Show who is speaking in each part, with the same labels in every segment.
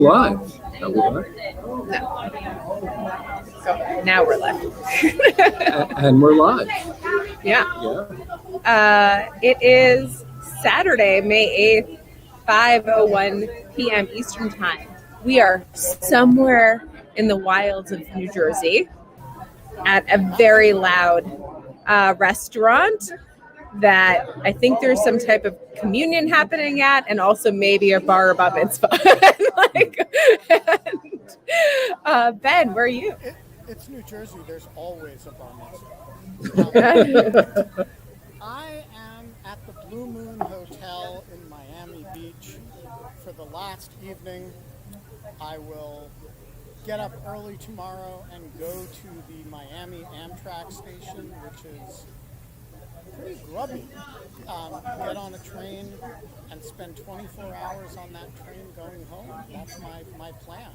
Speaker 1: Live. Are we live?
Speaker 2: So now we're live.
Speaker 1: And we're live.
Speaker 2: Yeah.
Speaker 1: Yeah.
Speaker 2: It is Saturday, May 8th, 5:01 p.m. Eastern Time. We are somewhere in the wilds of New Jersey at a very loud restaurant that I think there's some type of communion happening at, and also maybe a bar above its fun. Ben, where are you?
Speaker 3: It's New Jersey. There's always a bar mitzvah. I am at the Blue Moon Hotel in Miami Beach for the last evening. I will get up early tomorrow and go to the Miami Amtrak station, which is pretty grubby. Get on a train and spend 24 hours on that train going home. That's my plan.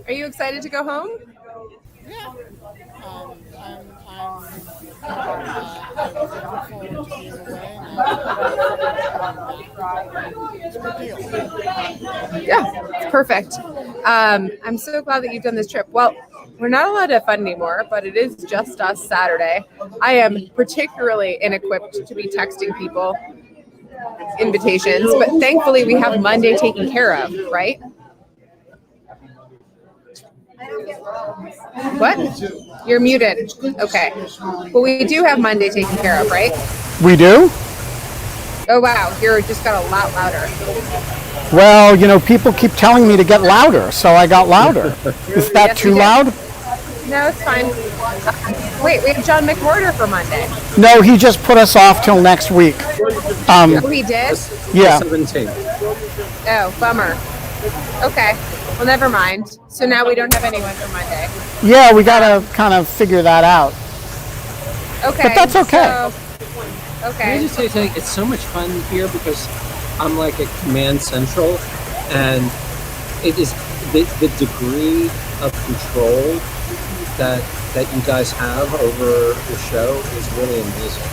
Speaker 2: Are you excited to go home?
Speaker 3: Yeah. I'm looking forward to being away now. It's a good deal.
Speaker 2: Yeah, it's perfect. I'm so glad that you've done this trip. Well, we're not allowed to have fun anymore, but it is just us Saturday. I am particularly inequipped to be texting people invitations, but thankfully we have Monday taken care of, right? What? You're muted. Okay. Well, we do have Monday taken care of, right?
Speaker 3: We do?
Speaker 2: Oh, wow. You're just got a lot louder.
Speaker 3: Well, people keep telling me to get louder, so I got louder. Is that
Speaker 2: Yes,
Speaker 3: too loud?
Speaker 2: No, it's fine. Wait, we have John McWhorter for Monday.
Speaker 3: No, he just put us off till next week.
Speaker 2: Oh, he did?
Speaker 3: Yeah.
Speaker 1: 17.
Speaker 2: Oh, bummer. Okay. Well, never mind. So now we don't have anyone for Monday.
Speaker 3: Yeah, we gotta kind of figure that out.
Speaker 2: Okay.
Speaker 3: But that's okay.
Speaker 1: Can I
Speaker 2: Okay.
Speaker 1: just say something? It's so much fun here because I'm like at Command Central, and it is the degree of control that you guys have over the show is really amazing.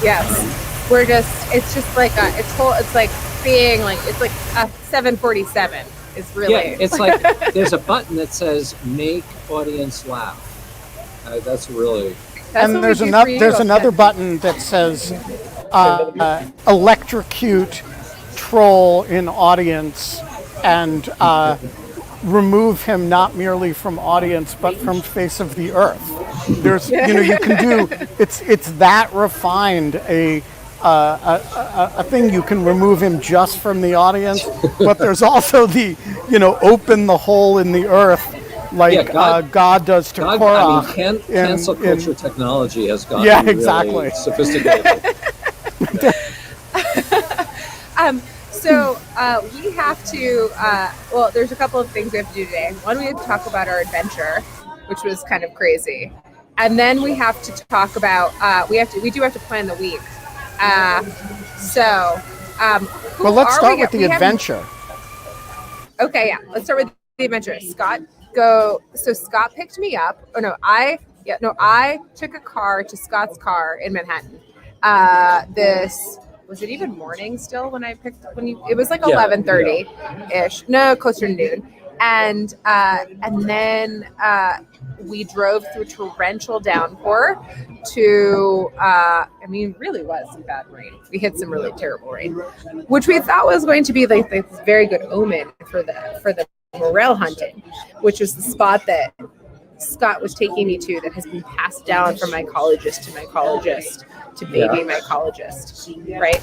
Speaker 2: Yes. We're just, it's just like it's like being like, it's like a 747 is really.
Speaker 1: Yeah, it's like there's a button that says "Make audience laugh." That's really.
Speaker 2: That's
Speaker 3: And
Speaker 2: what
Speaker 3: there's
Speaker 2: we do for you.
Speaker 3: another button that says electrocute troll in audience and remove him not merely from audience but from face of the earth. There's you can do it's that refined a thing. You can remove him just from the audience, but there's also the open the hole in the earth like God does to Korah.
Speaker 1: I mean, cancel culture technology has gotten
Speaker 3: exactly.
Speaker 1: really sophisticated.
Speaker 2: So we have to, well, there's a couple of things we have to do today. One, we have to talk about our adventure, which was kind of crazy. And then we have to talk about, we do have to plan the week.
Speaker 3: Well, let's start with the adventure.
Speaker 2: Okay, yeah. Let's start with the adventure. Scott picked me up. I took a car to Scott's car in Manhattan. Was it even morning still when it was like 11:30 ish. No, closer to noon. And then we drove through torrential downpour to it really was some bad rain. We hit some really terrible rain, which we thought was going to be like this very good omen for the morel hunting, which was the spot that Scott was taking me to that has been passed down from mycologist to mycologist to baby mycologist, right?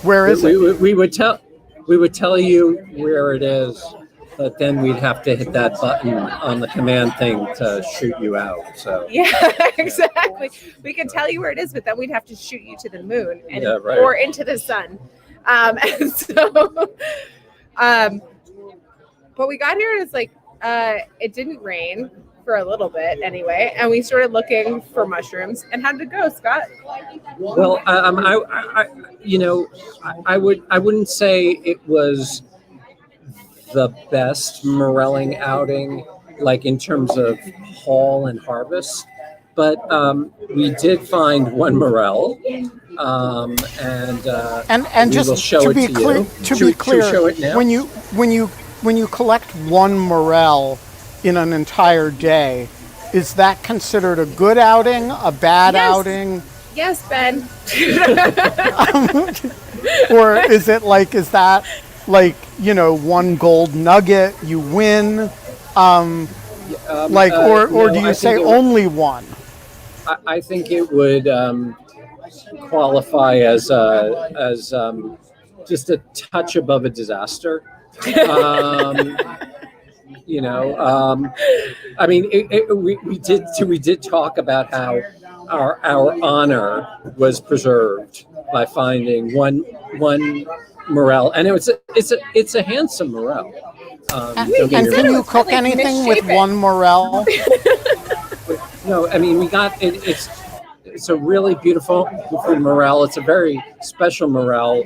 Speaker 3: Where is it?
Speaker 1: We would tell you where it is, but then we'd have to hit that button on the command thing to shoot you out. So
Speaker 2: yeah, exactly. We could tell you where it is, but then we'd have to shoot you to the moon or into the sun. And so, but we got here and it's like it didn't rain for a little bit anyway, and we started looking for mushrooms. And how did it go, Scott?
Speaker 1: Well, I wouldn't say it was the best morelling outing, like in terms of haul and harvest, but we did find one morel, and
Speaker 3: just
Speaker 1: will show
Speaker 3: to
Speaker 1: it
Speaker 3: be
Speaker 1: to
Speaker 3: clear,
Speaker 1: you.
Speaker 3: to be clear,
Speaker 1: show it now?
Speaker 3: when you when you collect one morel in an entire day, is that considered a good outing, a bad outing?
Speaker 2: Yes, Ben.
Speaker 3: Or is that like, one gold nugget, you win? Or do you say only one?
Speaker 1: I think it would qualify as just a touch above a disaster. I mean, we did talk about how our honor was preserved by finding one morel, and it's a handsome morel.
Speaker 3: And can you cook anything with one morel?
Speaker 1: No, I mean, we got it. It's a really beautiful morel. It's a very special morel.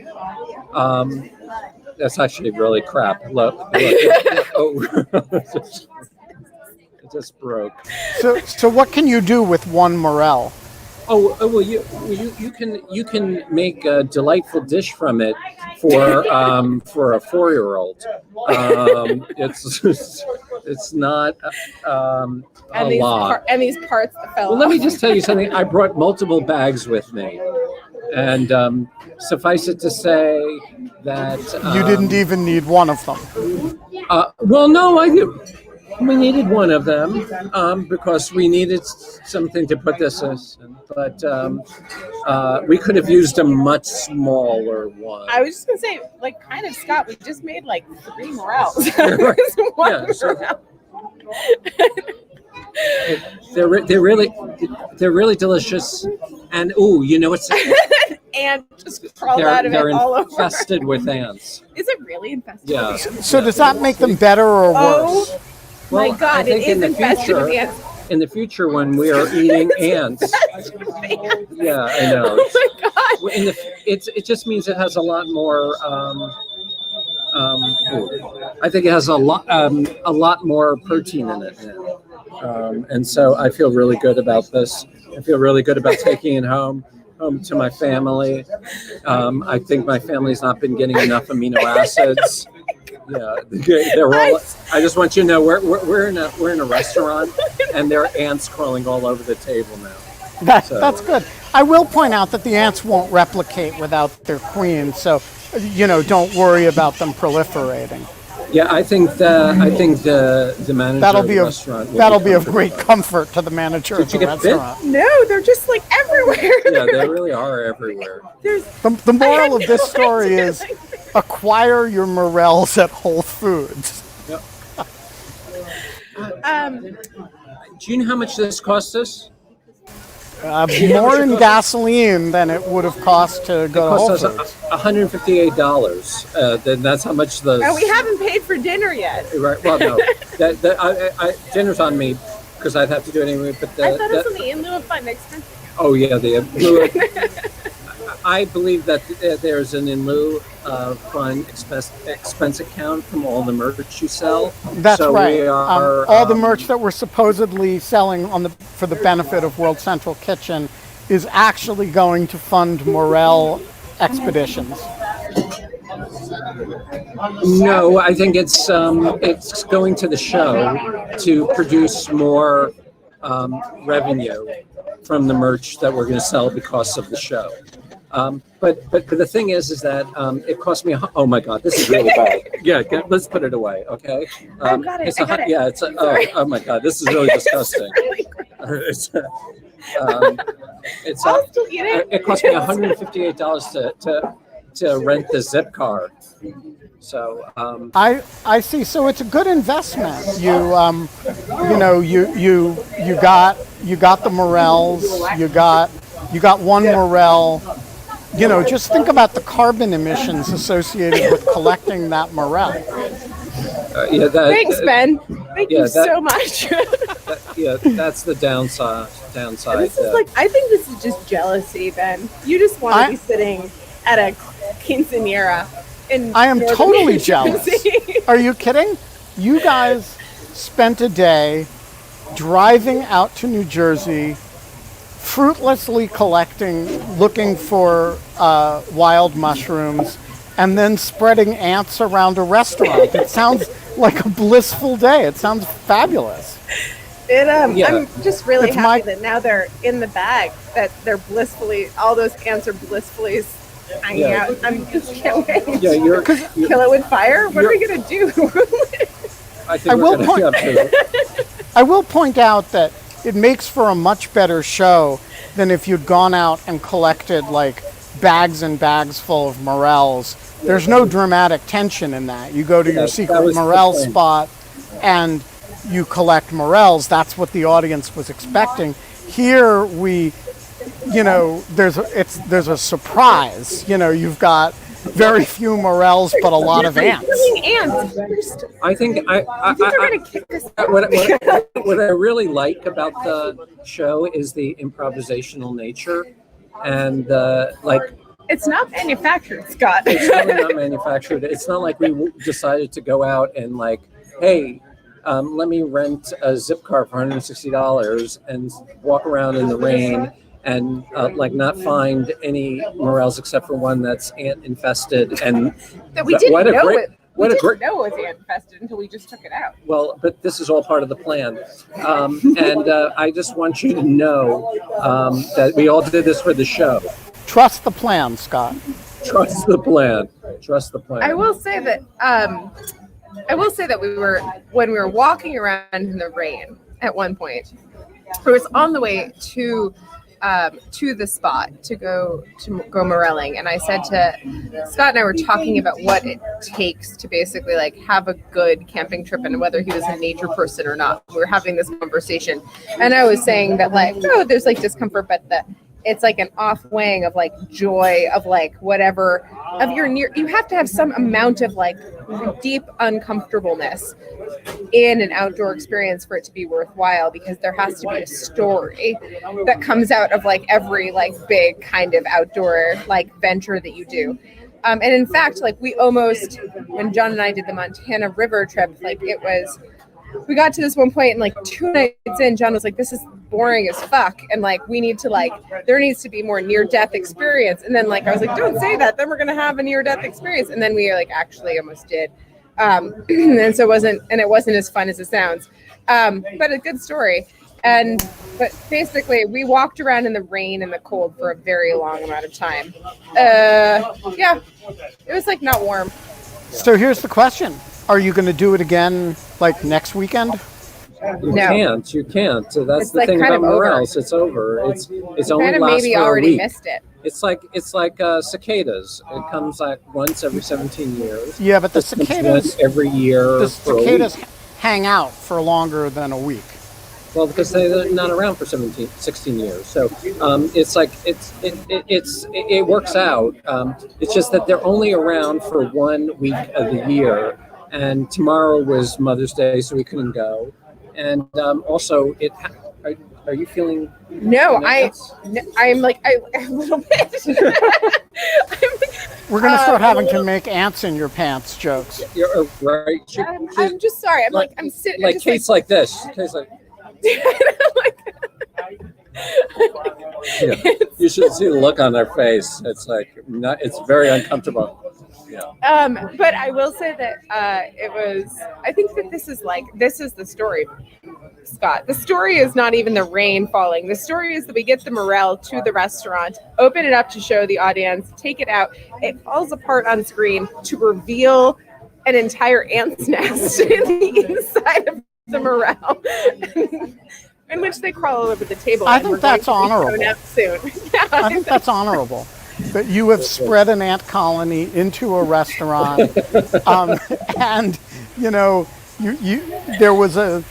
Speaker 1: That's actually really crap. Look. Oh, it just broke.
Speaker 3: So what can you do with one morel?
Speaker 1: Oh well, you can make a delightful dish from it for a 4-year-old. It's not a lot.
Speaker 2: And these parts that fell
Speaker 1: off. Let me just tell you something. I brought multiple bags with me, and suffice it to say that
Speaker 3: you didn't even need one of them.
Speaker 1: Well, no, I did. We needed one of them because we needed something to put this in, but we could have used a much smaller one.
Speaker 2: I was just gonna say, kind of, Scott. We just made 3 morels.
Speaker 1: They're really delicious, and what's
Speaker 2: and just crawled out of it all over.
Speaker 1: They're infested with ants.
Speaker 2: Is it really infested?
Speaker 1: Yeah.
Speaker 2: with ants?
Speaker 3: So does that make them better or worse?
Speaker 2: Well, my God, it is infested with ants.
Speaker 1: In the future, when we are eating ants, yeah, I know.
Speaker 2: Oh my God!
Speaker 1: It just means it has a lot more. I think it has a lot more protein in it now, and so I feel really good about this. I feel really good about taking it home to my family. I think my family's not been getting enough amino acids. Yeah, they're all. I just want you to know we're in a restaurant, and there are ants crawling all over the table now.
Speaker 3: That's good. I will point out that the ants won't replicate without their queen, so don't worry about them proliferating.
Speaker 1: Yeah, I think the manager of the restaurant.
Speaker 3: That'll be of great comfort to the manager of the restaurant.
Speaker 2: Bit? No, they're just everywhere.
Speaker 1: Yeah, they really are everywhere.
Speaker 3: The moral of this story is acquire your morels at Whole Foods.
Speaker 1: Yep. Do you know how much this cost us?
Speaker 3: More in gasoline than it would have cost to go to Whole Foods.
Speaker 1: $158. Then that's how much the.
Speaker 2: And we haven't paid for dinner yet.
Speaker 1: Right. Well, no. Dinner's on me because I'd have to do it anyway. But
Speaker 2: I thought it was only in lieu of fun expense.
Speaker 1: Oh yeah, the lieu of, I believe that there's an in lieu of fun expense account from all the merch you sell.
Speaker 3: That's right. All the merch that we're supposedly selling for the benefit of World Central Kitchen is actually going to fund morel expeditions.
Speaker 1: No, I think it's going to the show to produce more revenue from the merch that we're going to sell because of the show. But the thing is that it cost me. Oh my God, this is really bad. Yeah, let's put it away, okay?
Speaker 2: I've got it.
Speaker 1: Yeah, oh my God, this is really disgusting. It cost me $158 to rent the zip car. So
Speaker 3: I see. So it's a good investment. You got the morels. You got one morel. Just think about the carbon emissions associated with collecting that morel.
Speaker 2: Thanks, Ben. Thank you so much.
Speaker 1: That's the downside.
Speaker 2: This is I think this is just jealousy, Ben. You just want to be sitting at a quinceañera.
Speaker 3: I am totally jealous. Are you kidding? You guys spent a day driving out to New Jersey, fruitlessly looking for wild mushrooms, and then spreading ants around a restaurant. It sounds like a blissful day. It sounds fabulous.
Speaker 2: I'm just really
Speaker 3: It's
Speaker 2: happy that now they're in the bag, that they're blissfully, all those ants are blissfully hanging out. I'm just can't wait.
Speaker 1: Yeah,
Speaker 2: Kill it with fire? What are we going to do?
Speaker 1: I think
Speaker 3: I will point out that it makes for a much better show than if you'd gone out and collected like bags and bags full of morels. There's no dramatic tension in that. You go to your secret morel spot and you collect morels. That's what the audience was expecting. Here there's a surprise. You've got very few morels, but a lot of ants.
Speaker 2: Ants.
Speaker 1: I think what I really like about the show is the improvisational nature, and
Speaker 2: it's not manufactured, Scott.
Speaker 1: It's really not manufactured. It's not like we decided to go out and like, hey, let me rent a zip car for $160 and walk around in the rain and not find any morels except for one that's ant infested. And
Speaker 2: that we didn't know it. We didn't know it was ant infested until we just took it out.
Speaker 1: Well, but this is all part of the plan. And I just want you to know that we all did this for the show.
Speaker 3: Trust the plan, Scott.
Speaker 1: Trust the plan. Trust the plan.
Speaker 2: I will say that when we were walking around in the rain at one point, it was on the way to the spot to go morelling, and I said to Scott, and I were talking about what it takes to basically like have a good camping trip and whether he was a nature person or not. We were having this conversation, and I was saying that there's like discomfort, but it's like an off-weighing of like joy of like whatever of your near. You have to have some amount of like deep uncomfortableness in an outdoor experience for it to be worthwhile, because there has to be a story that comes out of like every like big kind of outdoor like venture that you do. And in fact, like we almost, when John and I did the Montana River trip, like we got to this one point and like 2 nights in, John was like, this is boring as fuck. And like, we need to there needs to be more near-death experience. And then like, I was like, don't say that. Then we're going to have a near-death experience. And then we like actually almost did. And so it wasn't as fun as it sounds. But a good story. But basically we walked around in the rain and the cold for a very long amount of time. It was like not warm.
Speaker 3: So here's the question. Are you going to do it again like next weekend?
Speaker 1: You can't. So that's the thing about morels. It's over. It's only
Speaker 2: kind of
Speaker 1: lasts
Speaker 2: maybe
Speaker 1: for
Speaker 2: already
Speaker 1: a week.
Speaker 2: missed it.
Speaker 1: It's like cicadas. It comes like once every 17 years.
Speaker 3: Yeah, but the cicadas
Speaker 1: every year.
Speaker 3: The cicadas hang out for longer than a week.
Speaker 1: Well, because they're not around for 16 years. So it's like it works out. It's just that they're only around for 1 week of the year. And tomorrow was Mother's Day, so we couldn't go. And also, are you feeling?
Speaker 2: No, I'm like a little bit.
Speaker 3: We're gonna start having to make ants in your pants jokes.
Speaker 1: You're right.
Speaker 2: I'm just sorry. I'm sitting
Speaker 1: like Kate's like this. Kate's like. You should see the look on their face. It's like it's very uncomfortable. Yeah.
Speaker 2: But I will say that I think that this is the story, Scott. The story is not even the rain falling. The story is that we get the morel to the restaurant, open it up to show the audience, take it out. It falls apart on screen to reveal an entire ant's nest in the inside of the morel. In which they crawl all over the table.
Speaker 3: I think that's honorable.
Speaker 2: Soon.
Speaker 3: I think that's honorable. That you have spread an ant colony into a restaurant, and there was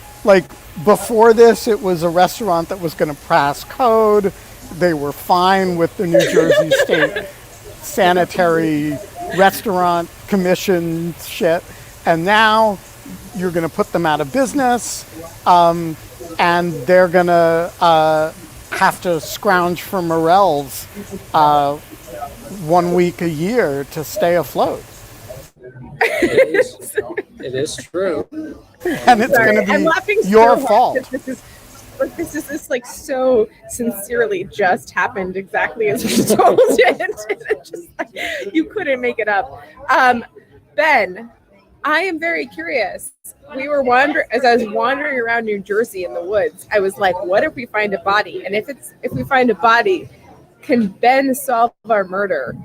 Speaker 3: before this, it was a restaurant that was going to pass code. They were fine with the New Jersey State Sanitary Restaurant Commission shit, and now you're going to put them out of business, and they're going to have to scrounge for morels 1 week a year to stay afloat.
Speaker 1: It is true.
Speaker 3: And it's going to be your fault.
Speaker 2: This is like so sincerely just happened exactly as you told it. It's just like, you couldn't make it up. Ben, I am very curious. As I was wandering around New Jersey in the woods, I was like, what if we find a body? And if we find a body, can Ben solve our murder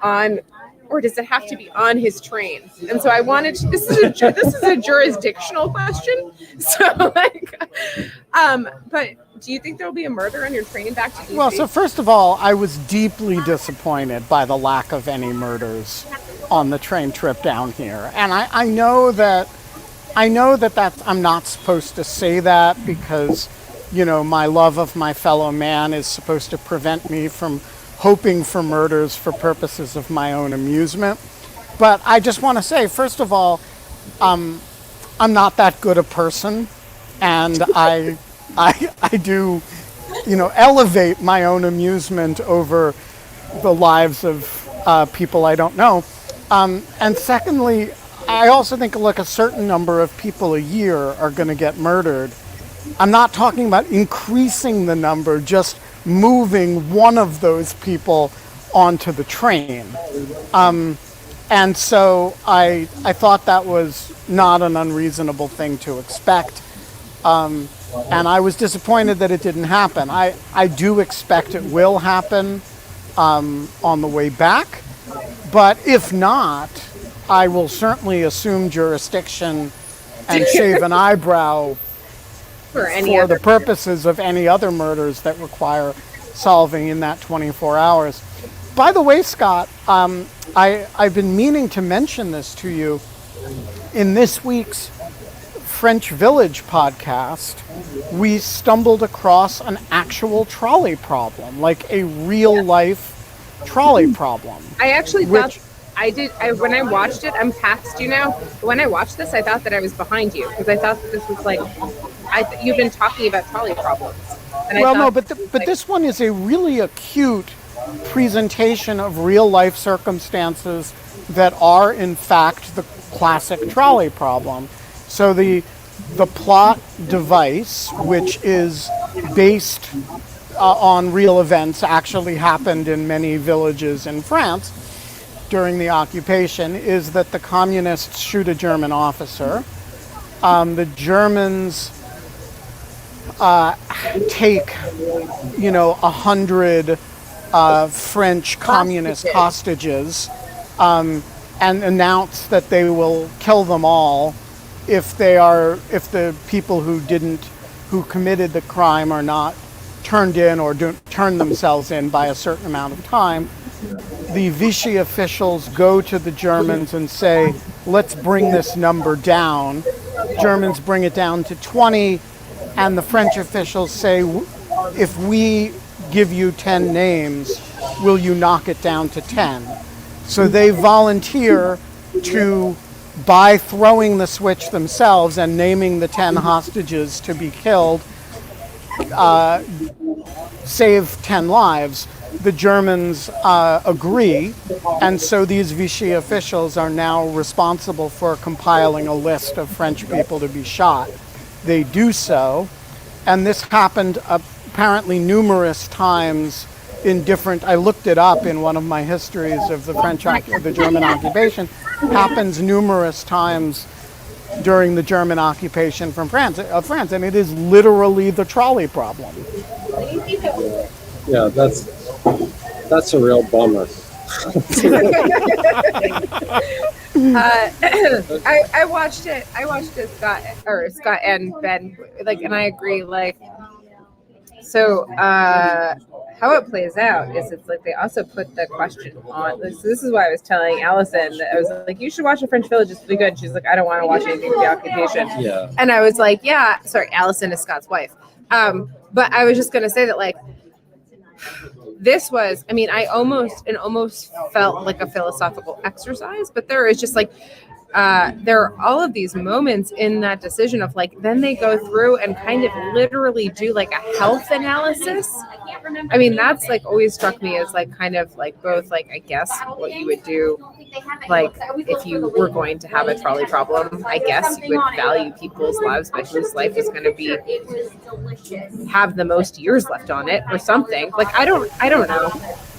Speaker 2: on, or does it have to be on his train? And so I wanted to, this is a jurisdictional question. So but do you think there'll be a murder on your train back to DC?
Speaker 3: Well, so first of all, I was deeply disappointed by the lack of any murders on the train trip down here. And I know that I'm not supposed to say that because, my love of my fellow man is supposed to prevent me from hoping for murders for purposes of my own amusement. But I just want to say, first of all, I'm not that good a person, and I do, elevate my own amusement over the lives of people I don't know. And secondly, I also think, look, a certain number of people a year are going to get murdered. I'm not talking about increasing the number, just moving one of those people onto the train. And so I thought that was not an unreasonable thing to expect. And I was disappointed that it didn't happen. I do expect it will happen on the way back. But if not, I will certainly assume jurisdiction and shave an eyebrow for the purposes of any other murders that require solving in that 24 hours. By the way, Scott, I've been meaning to mention this to you. In this week's French Village podcast, we stumbled across an actual trolley problem, like a real life trolley problem.
Speaker 2: I actually thought when I watched it, I'm past you now. When I watched this, I thought that I was behind you because I thought that this was like, you've been talking about trolley problems. And
Speaker 3: but this one is a really acute presentation of real life circumstances that are in fact the classic trolley problem. So the plot device, which is based on real events, actually happened in many villages in France during the occupation, is that the communists shoot a German officer. The Germans take, 100 French communist hostages and announce that they will kill them all if the people who committed the crime are not turned in or don't turn themselves in by a certain amount of time. The Vichy officials go to the Germans and say, let's bring this number down. Germans bring it down to 20, and the French officials say, if we give you 10 names, will you knock it down to 10? So they volunteer to, by throwing the switch themselves and naming the 10 hostages to be killed, save 10 lives. The Germans agree, and so these Vichy officials are now responsible for compiling a list of French people to be shot. They do so, and this happened apparently numerous times in different, I looked it up in one of my histories of the German occupation, happens numerous times during the German occupation of France, and it is literally the trolley problem.
Speaker 1: Yeah, that's a real bummer.
Speaker 2: I watched it, Scott and Ben, and I agree, so how it plays out is it's like they also put the question on. So this is why I was telling Allison that I was like, you should watch The French Village. It's really good. She's like, I don't want to watch anything with the occupation.
Speaker 1: Yeah.
Speaker 2: And I was like, yeah. Sorry, Allison is Scott's wife. But I was just gonna say that this was. I mean, it almost felt like a philosophical exercise. But there is just there are all of these moments in that decision of then they go through and kind of literally do a health analysis. I mean, that's always struck me as both I guess what you would do if you were going to have a trolley problem. I guess you would value people's lives by whose life is going to have the most years left on it or something. I don't know.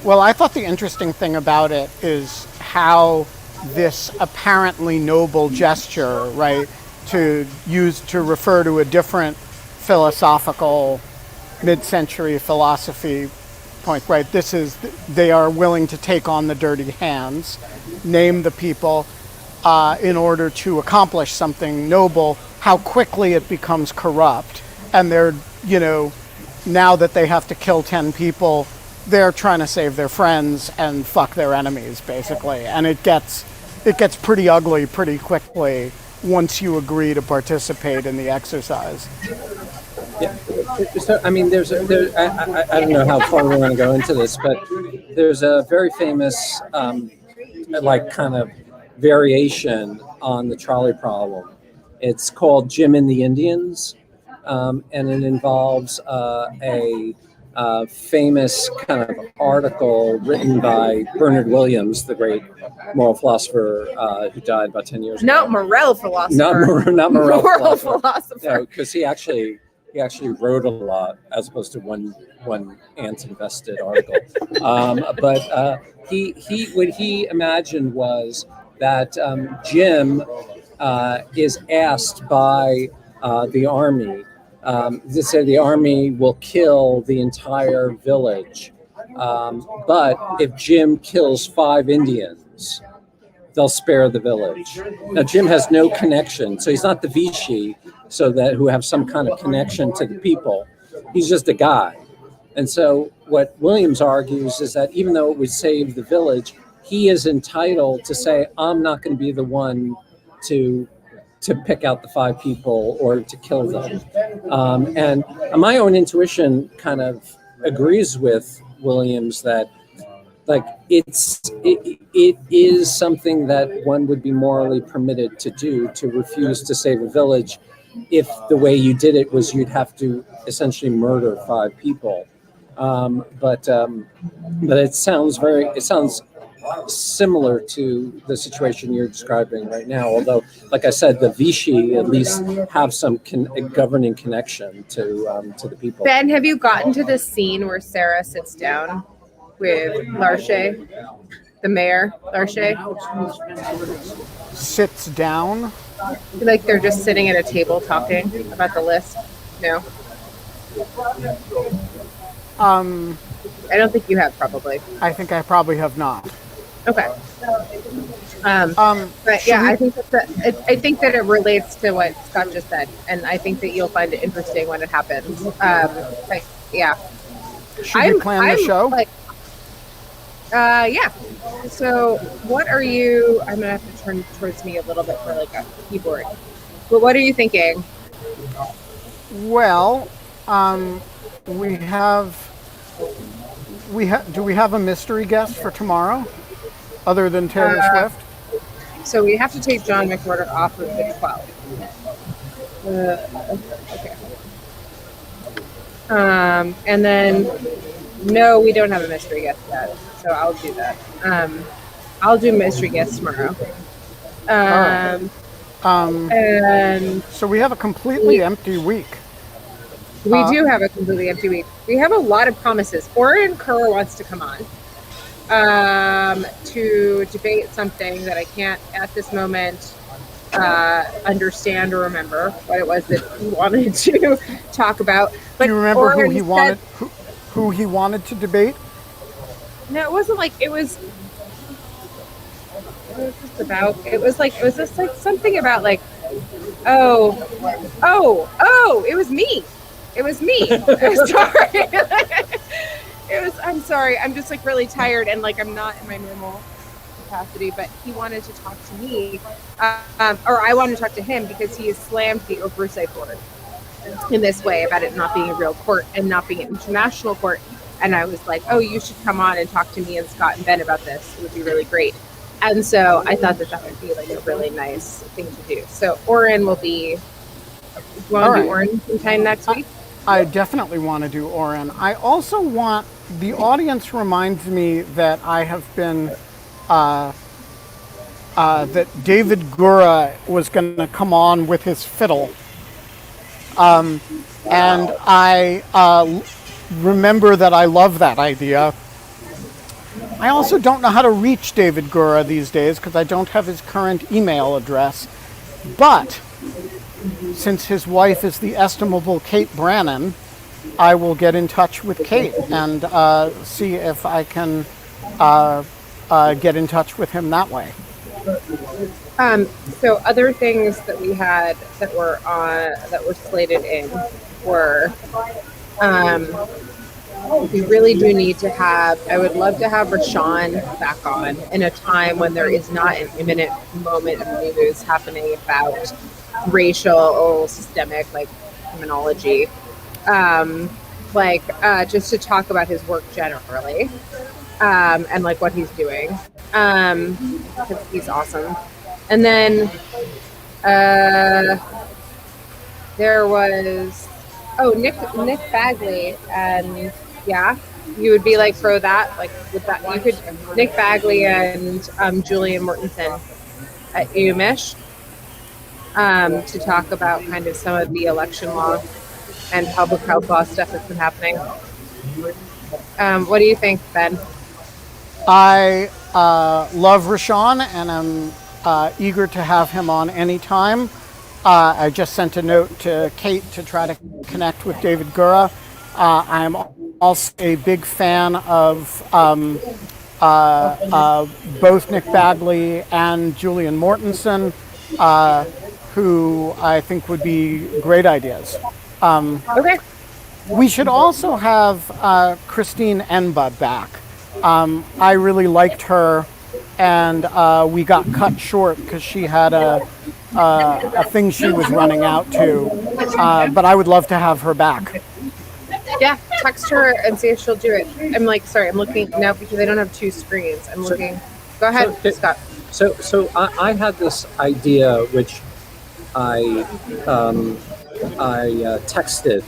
Speaker 3: Well, I thought the interesting thing about it is how this apparently noble gesture, right, to refer to a different philosophical mid-century philosophy point, right? They are willing to take on the dirty hands, name the people in order to accomplish something noble. How quickly it becomes corrupt, and they're, now that they have to kill 10 people, they're trying to save their friends and fuck their enemies, basically. And it gets pretty ugly pretty quickly once you agree to participate in the exercise.
Speaker 1: Yeah. So, I mean, I don't know how far we're going to go into this, but there's a very famous, kind of variation on the trolley problem. It's called Jim and the Indians, and it involves a famous kind of article written by Bernard Williams, the great moral philosopher who died about 10 years ago.
Speaker 2: Not Morel philosopher.
Speaker 1: Not Morel
Speaker 2: moral
Speaker 1: philosopher.
Speaker 2: philosopher.
Speaker 1: Because he actually wrote a lot as opposed to one ant-invested article. But he what he imagined was that Jim is asked by the army. They say the army will kill the entire village, but if Jim kills 5 Indians, they'll spare the village. Now Jim has no connection, so he's not the Vichy, who have some kind of connection to the people. He's just a guy. And so what Williams argues is that even though it would save the village, he is entitled to say, I'm not going to be the one to pick out the 5 people or to kill them. And my own intuition kind of agrees with Williams that it is something that one would be morally permitted to do, to refuse to save a village if the way you did it was you'd have to essentially murder 5 people. But it sounds similar to the situation you're describing right now, although, like I said, the Vichy at least have some governing connection to the people.
Speaker 2: Ben, have you gotten to the scene where Sarah sits down with Larche, the mayor, Larche?
Speaker 3: Sits down?
Speaker 2: Like they're just sitting at a table talking about the list? No? I don't think you have, probably.
Speaker 3: I think I probably have not.
Speaker 2: Okay. But yeah, I think that it relates to what Scott just said, and I think that you'll find it interesting when it happens. Yeah.
Speaker 3: Should we plan the show?
Speaker 2: Yeah. So, what are you? I'm gonna have to turn towards me a little bit for like a keyboard. But what are you thinking?
Speaker 3: Well, do we have a mystery guest for tomorrow, other than Taylor Swift?
Speaker 2: So we have to take John McWhorter off of the 12th. Okay. And then, no, we don't have a mystery guest yet, so I'll do that. I'll do mystery guest tomorrow.
Speaker 3: And so we have a completely empty week.
Speaker 2: We do have a completely empty week. We have a lot of promises. Oren Kerr wants to come on to debate something that I can't at this moment understand or remember what it was that he wanted to talk about. But
Speaker 3: do you remember
Speaker 2: Oren
Speaker 3: who he wanted to debate?
Speaker 2: No, it wasn't like it was. It was just like something about like, it was me. It was me. Sorry. I'm sorry. I'm just like really tired and like I'm not in my normal capacity, but he wanted to talk to me, or I wanted to talk to him because he has slammed the oversight board in this way about it not being a real court and not being an international court. And I was like, oh, you should come on and talk to me and Scott and Ben about this. It would be really great. And so I thought that would be like a really nice thing to do. So Oren will be. You want to do Oren sometime next week?
Speaker 3: I definitely want to do Oren. I also want, the audience reminds me that I have been, that David Gura was going to come on with his fiddle. And I remember that I love that idea. I also don't know how to reach David Gura these days because I don't have his current email address. But since his wife is the estimable Kate Brannon, I will get in touch with Kate and see if I can get in touch with him that way.
Speaker 2: So other things that we had that were slated in were, we really do need to have. I would love to have Rashawn back on in a time when there is not an imminent moment of news happening about racial or systemic like criminology. Just to talk about his work generally, and like what he's doing. Because he's awesome. And then there was Nick Bagley, and yeah, you would be like pro that, like with that you could Nick Bagley and Julian Mortensen at UMich to talk about kind of some of the election law and public health law stuff that's been happening. What do you think, Ben?
Speaker 3: I love Rashawn, and I'm eager to have him on anytime. I just sent a note to Kate to try to connect with David Gura. I'm also a big fan of both Nick Bagley and Julian Mortensen, who I think would be great ideas.
Speaker 2: Okay.
Speaker 3: We should also have Christine Enba back. I really liked her, and we got cut short because she had a thing she was running out to. But I would love to have her back.
Speaker 2: Yeah, text her and see if she'll do it. I'm looking now because I don't have two screens. I'm looking. Go ahead, Scott.
Speaker 1: So I had this idea, which I texted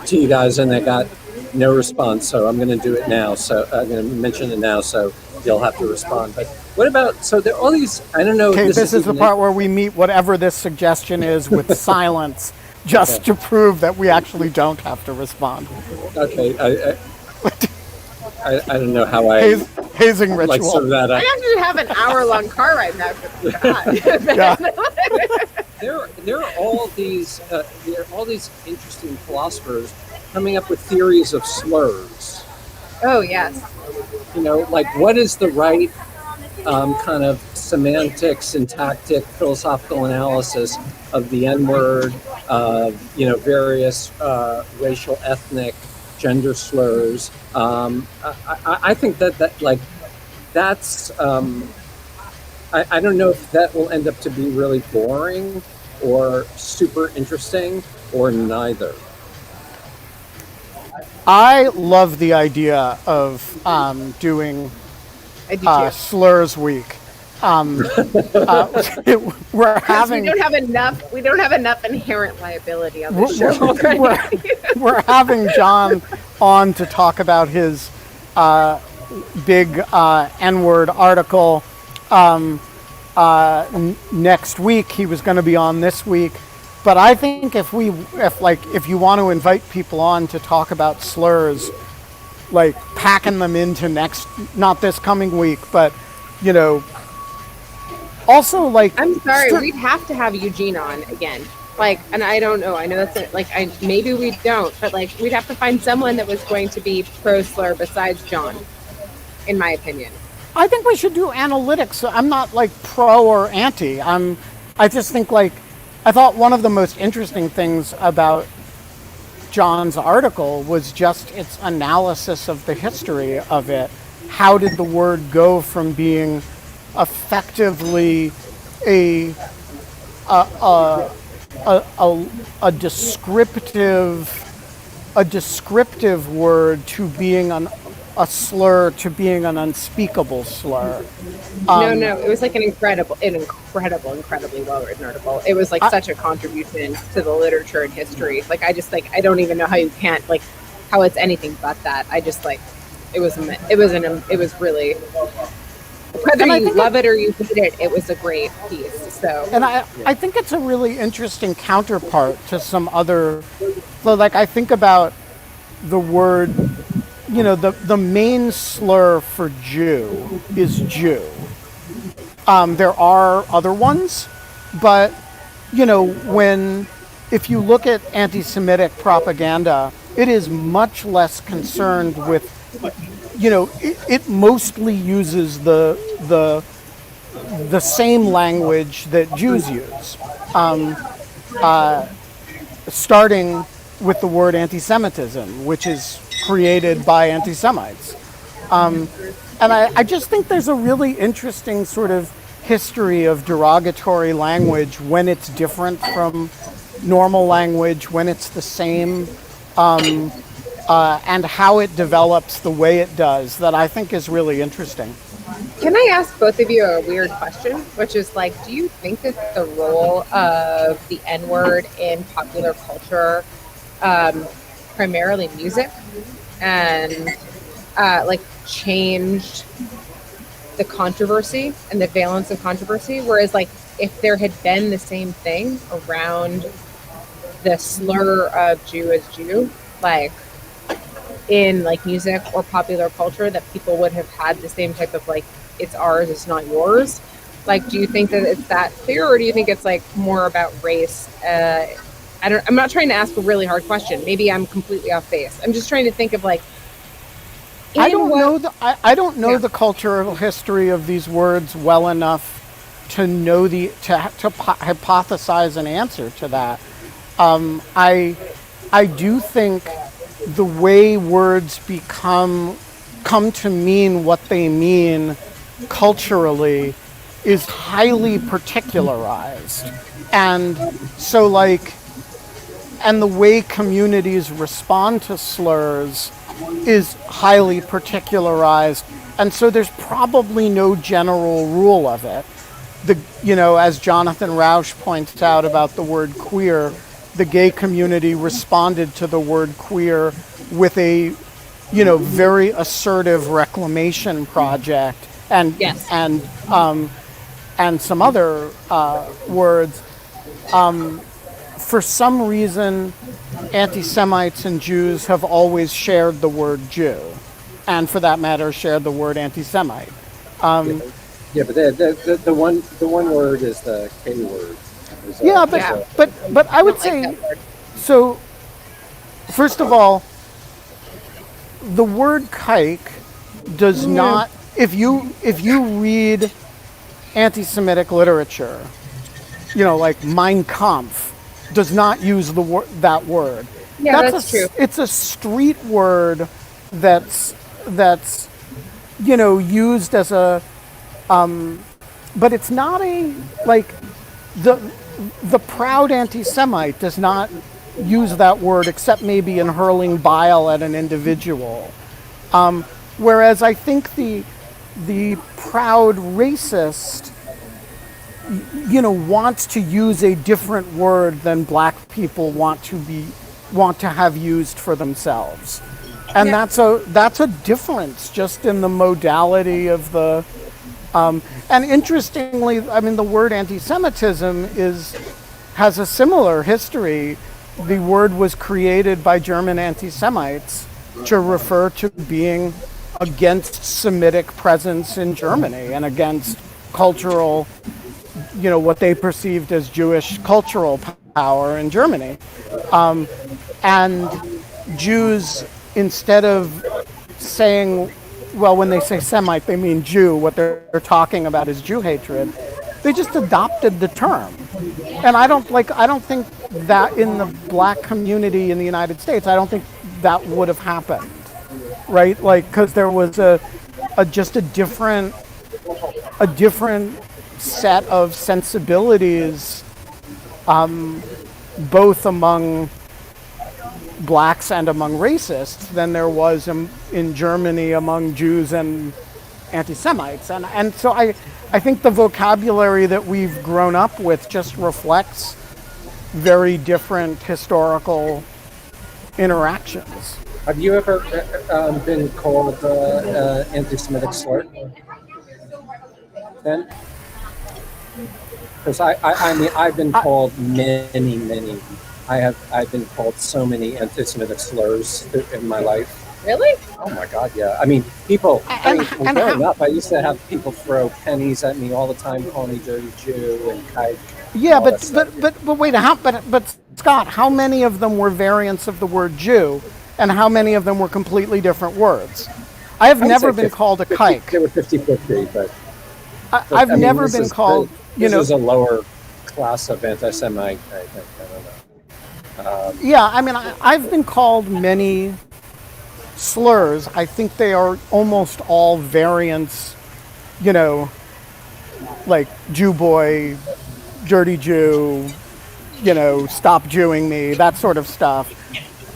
Speaker 1: to you guys, and I got no response. So I'm going to do it now. So I'm going to mention it now. So you'll have to respond. But what about? So there are all these. I don't know.
Speaker 3: Okay, this is the part where we meet whatever this suggestion is with silence, just to prove that we actually don't have to respond.
Speaker 1: Okay. I don't know how I
Speaker 3: hazing ritual.
Speaker 1: Like so that
Speaker 2: I actually have an hour-long car ride back with Scott.
Speaker 3: Yeah.
Speaker 1: There are all these interesting philosophers coming up with theories of slurs.
Speaker 2: Oh yes.
Speaker 1: You know, like what is the right kind of semantic, syntactic, philosophical analysis of the N-word, various racial, ethnic, gender slurs. I think that's. I don't know if that will end up to be really boring or super interesting or neither.
Speaker 3: I love the idea of doing Slurs Week. We're having.
Speaker 2: We don't have enough inherent liability on this show.
Speaker 3: We're having John on to talk about his big N-word article next week. He was going to be on this week, but I think if you want to invite people on to talk about slurs, like packing them into not this coming week, but also like.
Speaker 2: I'm sorry, we'd have to have Eugene on again. Like, and I don't know. I know that's it. Like, maybe we don't, but like, we'd have to find someone that was going to be pro slur besides John, in my opinion.
Speaker 3: I think we should do analytics. I'm not like pro or anti. I just think I thought one of the most interesting things about John's article was just its analysis of the history of it. How did the word go from being effectively a descriptive word to being a slur to being an unspeakable slur.
Speaker 2: No, it was like an incredibly well-written article. It was like such a contribution to the literature and history. Like I don't even know how you can't how it's anything but that. I just it was really, whether you love it or you hate it, it was a great piece. So,
Speaker 3: and I think it's a really interesting counterpart to some other. So I think about the word the main slur for Jew is Jew. There are other ones, but when if you look at anti-Semitic propaganda, it is much less concerned with it mostly uses the same language that Jews use, starting with the word anti-Semitism, which is created by anti-Semites. And I just think there's a really interesting sort of history of derogatory language when it's different from normal language, when it's the same, and how it develops the way it does, that I think is really interesting.
Speaker 2: Can I ask both of you a weird question, which is like, do you think that the role of the N word in popular culture, primarily music, and like changed the controversy and the valence of controversy? Whereas, like, if there had been the same thing around the slur of Jew as Jew, like in like music or popular culture, that people would have had the same type of like, it's ours, it's not yours. Like, do you think that it's that clear, or do you think it's like more about race? I'm not trying to ask a really hard question. Maybe I'm completely off base. I'm just trying to think of like,
Speaker 3: I don't know the cultural history of these words well enough to know to hypothesize an answer to that. I do think the way words come to mean what they mean culturally is highly particularized, and so and the way communities respond to slurs is highly particularized, and so there's probably no general rule of it. As Jonathan Rauch points out about the word queer, the gay community responded to the word queer with a very assertive reclamation project, and
Speaker 2: yes.
Speaker 3: and some other words. For some reason, anti-Semites and Jews have always shared the word Jew, and for that matter, shared the word anti-Semite.
Speaker 1: But the one word is the K word.
Speaker 3: But I would say, so first of all, the word kike does not. If you read anti-Semitic literature, like Mein Kampf does not use that word.
Speaker 2: Yeah, that's true.
Speaker 3: It's a street word that's used as a, but it's not a, like, the proud anti-Semite does not use that word except maybe in hurling bile at an individual. Whereas I think the proud racist wants to use a different word than black people want to have used for themselves, and that's a difference just in the modality of the. And interestingly, I mean, the word anti-Semitism has a similar history. The word was created by German anti-Semites to refer to being against Semitic presence in Germany and against cultural, what they perceived as Jewish cultural power in Germany. And Jews, instead of saying, well, when they say Semite, they mean Jew, what they're talking about is Jew hatred, they just adopted the term. And I don't think that in the black community in the United States, I don't think that would have happened, right? Like, because there was just a different set of sensibilities, both among blacks and among racists, than there was in Germany among Jews and anti-Semites. And so I think the vocabulary that we've grown up with just reflects very different historical interactions.
Speaker 1: Have you ever been called anti-Semitic slur? Then? Because I mean, I've been called many. I've been called so many anti-Semitic slurs in my life.
Speaker 2: Really?
Speaker 1: Oh my God, yeah. I mean, people. I
Speaker 3: And
Speaker 1: mean,
Speaker 3: and
Speaker 1: growing
Speaker 3: how?
Speaker 1: up, I used to have people throw pennies at me all the time, calling me dirty Jew and kike and
Speaker 3: Yeah,
Speaker 1: all that stuff.
Speaker 3: but wait, but Scott, how many of them were variants of the word Jew, and how many of them were completely different words? I have
Speaker 1: I would say
Speaker 3: never been called a
Speaker 1: 50,
Speaker 3: kike.
Speaker 1: they were 50-50, but
Speaker 3: I've
Speaker 1: I mean,
Speaker 3: never been called,
Speaker 1: this is a lower class of anti-Semite. I think. I don't know.
Speaker 3: yeah, I mean, I've been called many slurs. I think they are almost all variants, you know, like Jew boy, dirty Jew, stop Jewing me, that sort of stuff.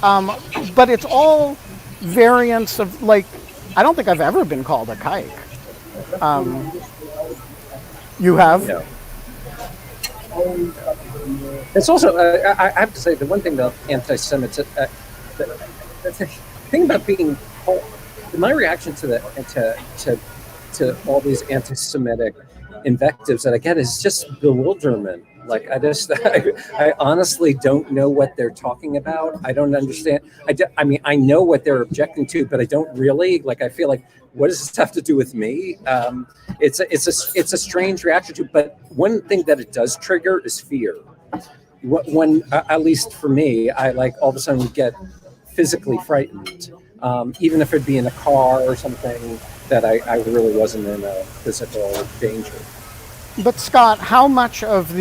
Speaker 3: But it's all variants of, like, I don't think I've ever been called a kike. You have?
Speaker 1: No. It's also, I have to say, the one thing about anti-Semites, the thing about being called, my reaction to to all these anti-Semitic invectives that I get is just bewilderment. Like I honestly don't know what they're talking about. I don't understand. I mean, I know what they're objecting to, but I don't really. Like, I feel like, what does this have to do with me? It's a strange reaction to. But one thing that it does trigger is fear. When at least for me, I like all of a sudden would get physically frightened, even if it'd be in a car or something that I really wasn't in a physical danger.
Speaker 3: But Scott, how much of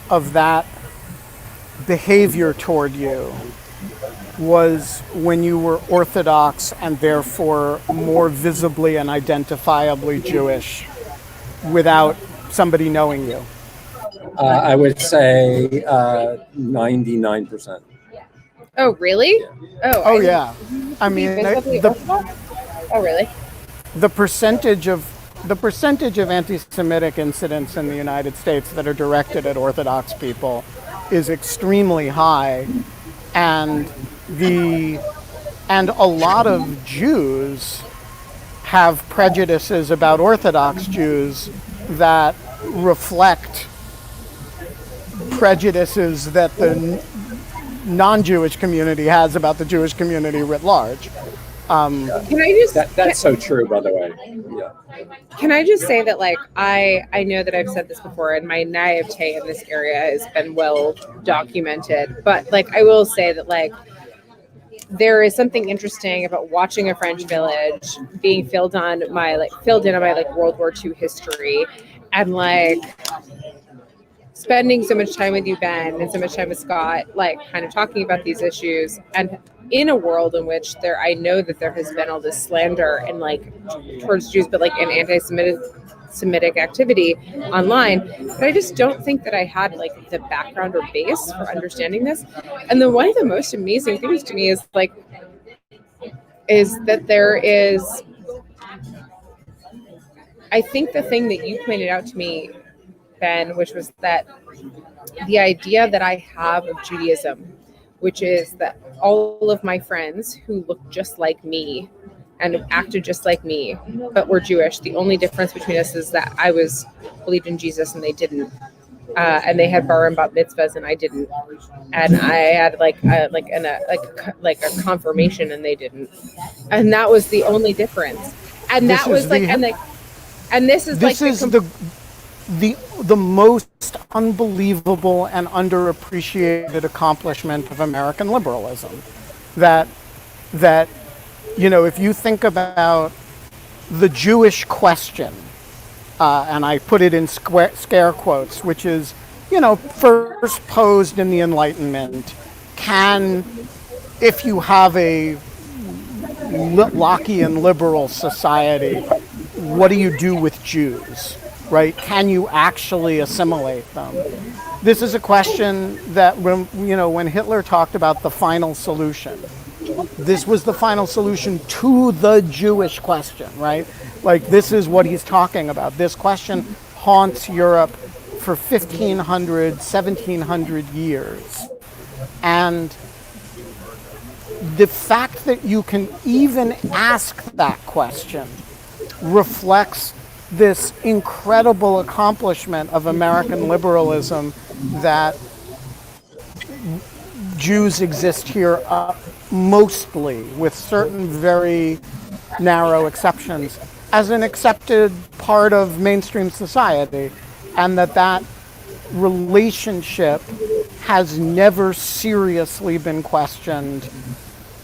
Speaker 3: of that behavior toward you was when you were Orthodox and therefore more visibly and identifiably Jewish without somebody knowing you?
Speaker 1: I would say 99%.
Speaker 2: Oh, really? Oh,
Speaker 3: Oh yeah, I
Speaker 2: be
Speaker 3: mean
Speaker 2: visibly
Speaker 3: the
Speaker 2: Orthodox? Oh, really?
Speaker 3: the percentage of anti-Semitic incidents in the United States that are directed at Orthodox people is extremely high, and a lot of Jews have prejudices about Orthodox Jews that reflect prejudices that the non-Jewish community has about the Jewish community writ large.
Speaker 2: Can I just
Speaker 1: That's so true, by the way. Yeah.
Speaker 2: can I just say that, like, I know that I've said this before, and my naivete in this area has been well documented, but like I will say that, like, there is something interesting about watching a French village being filled in on my like World War II history, and like spending so much time with you, Ben, and so much time with Scott, like kind of talking about these issues, and in a world in which I know that there has been all this slander and like towards Jews, but like an anti-Semitic activity online, but I just don't think that I had like the background or base for understanding this. And then one of the most amazing things to me is that there is, I think the thing that you pointed out to me, Ben, which was that the idea that I have of Judaism, which is that all of my friends who look just like me and acted just like me, but were Jewish. The only difference between us is that I believed in Jesus and they didn't, and they had bar and bat mitzvahs and I didn't, and I had like a confirmation and they didn't, and that was the only difference. And that was like, and this is like
Speaker 3: the most unbelievable and underappreciated accomplishment of American liberalism. That if you think about the Jewish question, and I put it in scare quotes, which is, first posed in the Enlightenment, if you have a Lockean liberal society, what do you do with Jews? Right? Can you actually assimilate them? This is a question that when Hitler talked about the final solution, this was the final solution to the Jewish question, right? Like, this is what he's talking about. This question haunts Europe for 1,500, 1,700 years. And the fact that you can even ask that question reflects this incredible accomplishment of American liberalism that Jews exist here mostly, with certain very narrow exceptions, as an accepted part of mainstream society, and that relationship has never seriously been questioned.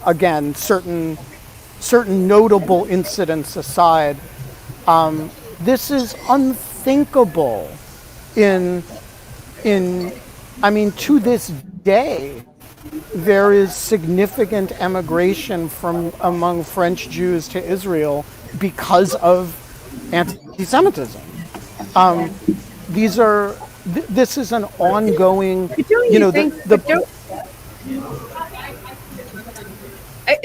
Speaker 3: Again, certain notable incidents aside, this is unthinkable I mean, to this day, there is significant emigration from among French Jews to Israel because of anti-Semitism. This is an ongoing,
Speaker 2: But don't you think?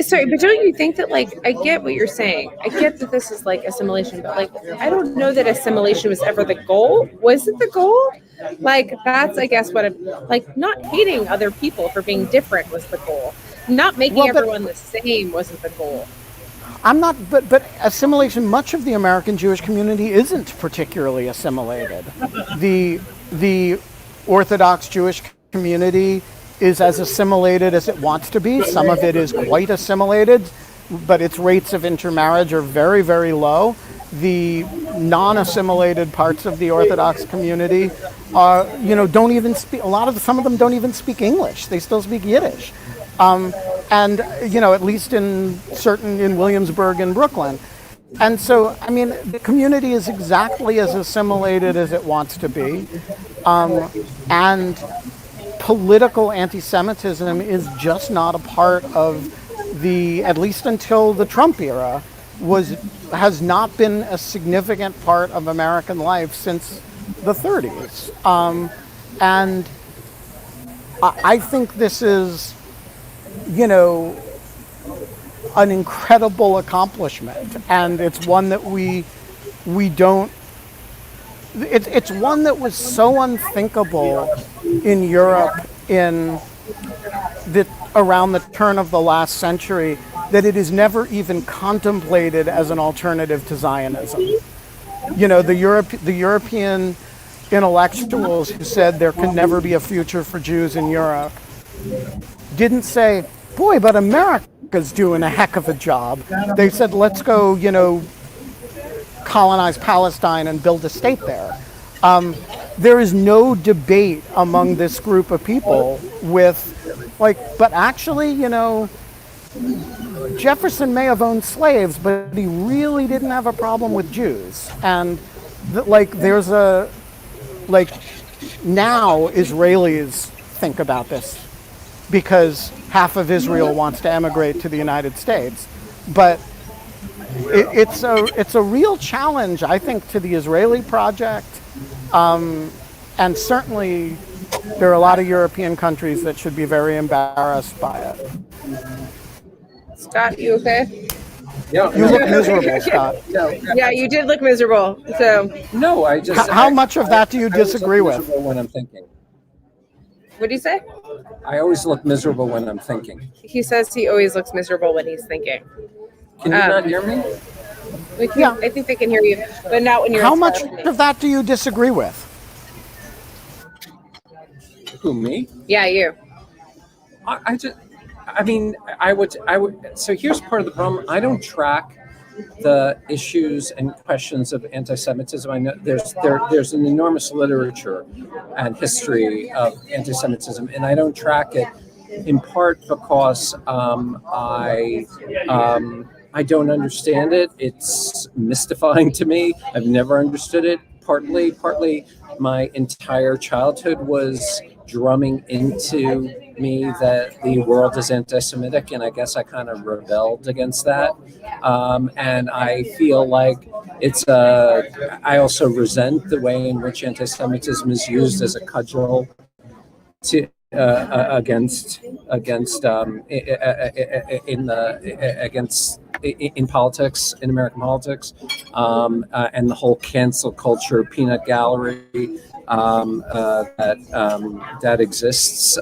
Speaker 2: Sorry, but don't you think that, like, I get what you're saying. I get that this is like assimilation, but like, I don't know that assimilation was ever the goal. Was it the goal? Like, that's, I guess, what like, not hating other people for being different was the goal. Not making everyone the same wasn't the goal.
Speaker 3: I'm not, but assimilation, much of the American Jewish community isn't particularly assimilated. The Orthodox Jewish community is as assimilated as it wants to be. Some of it is quite assimilated, but its rates of intermarriage are very, very low. The non-assimilated parts of the Orthodox community don't even speak, some of them don't even speak English. They still speak Yiddish. And, at least in Williamsburg and Brooklyn. And so, I mean, the community is exactly as assimilated as it wants to be. And political anti-Semitism is just not a part of at least until the Trump era, has not been a significant part of American life since the 30s. And I think this is, an incredible accomplishment, and it's one that we don't. It's one that was so unthinkable in Europe around the turn of the last century that it is never even contemplated as an alternative to Zionism. The European intellectuals who said there can never be a future for Jews in Europe didn't say, boy, but America's doing a heck of a job. They said, let's go, colonize Palestine and build a state there. There is no debate among this group of people but actually, Jefferson may have owned slaves, but he really didn't have a problem with Jews. And now Israelis think about this because half of Israel wants to emigrate to the United States. But it's a real challenge, I think, to the Israeli project. And certainly there are a lot of European countries that should be very embarrassed by it.
Speaker 2: Scott, you okay?
Speaker 1: Yeah.
Speaker 3: You look miserable, Scott.
Speaker 2: Yeah, you did look miserable. So
Speaker 1: no, I just.
Speaker 3: How much of that do you disagree with?
Speaker 1: When I'm thinking.
Speaker 2: What do you say?
Speaker 1: I always look miserable when I'm thinking.
Speaker 2: He says he always looks miserable when he's thinking.
Speaker 1: Can you not hear me?
Speaker 2: Yeah, I think they can hear you, but not when you're.
Speaker 3: How much of that do you disagree with?
Speaker 1: Who, me?
Speaker 2: Yeah, you.
Speaker 1: I would. So here's part of the problem. I don't track the issues and questions of anti-Semitism. I know there's an enormous literature and history of anti-Semitism, and I don't track it in part because I don't understand it. It's mystifying to me. I've never understood it. Partly, my entire childhood was drumming into me that the world is anti-Semitic, and I guess I kind of rebelled against that. And I feel like I also resent the way in which anti-Semitism is used as a cudgel to against in politics, in American politics, and the whole cancel culture peanut gallery that exists.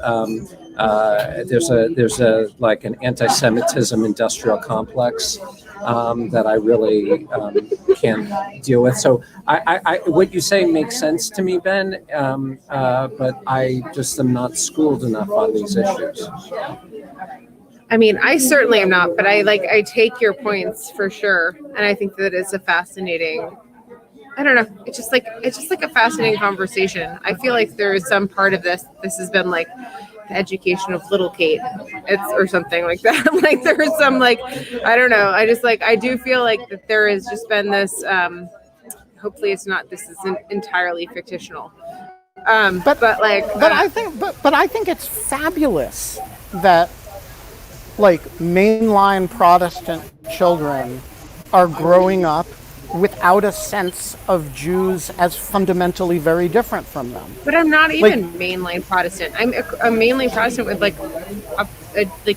Speaker 1: there's a like an anti-Semitism industrial complex that I really can't deal with. So what you say makes sense to me, Ben, but I just am not schooled enough on these issues.
Speaker 2: I mean, I certainly am not, but I take your points for sure, and I think that it's a fascinating. I don't know. It's just like a fascinating conversation. I feel like there is some part of this. This has been like the education of little Kate, or something like that. Like there is some like I don't know. I do feel like that there has just been this. Hopefully, it's not. This isn't entirely fictional. But
Speaker 3: I think it's fabulous that like mainline Protestant children are growing up without a sense of Jews as fundamentally very different from them.
Speaker 2: But I'm not even mainline Protestant. I'm a mainline Protestant with like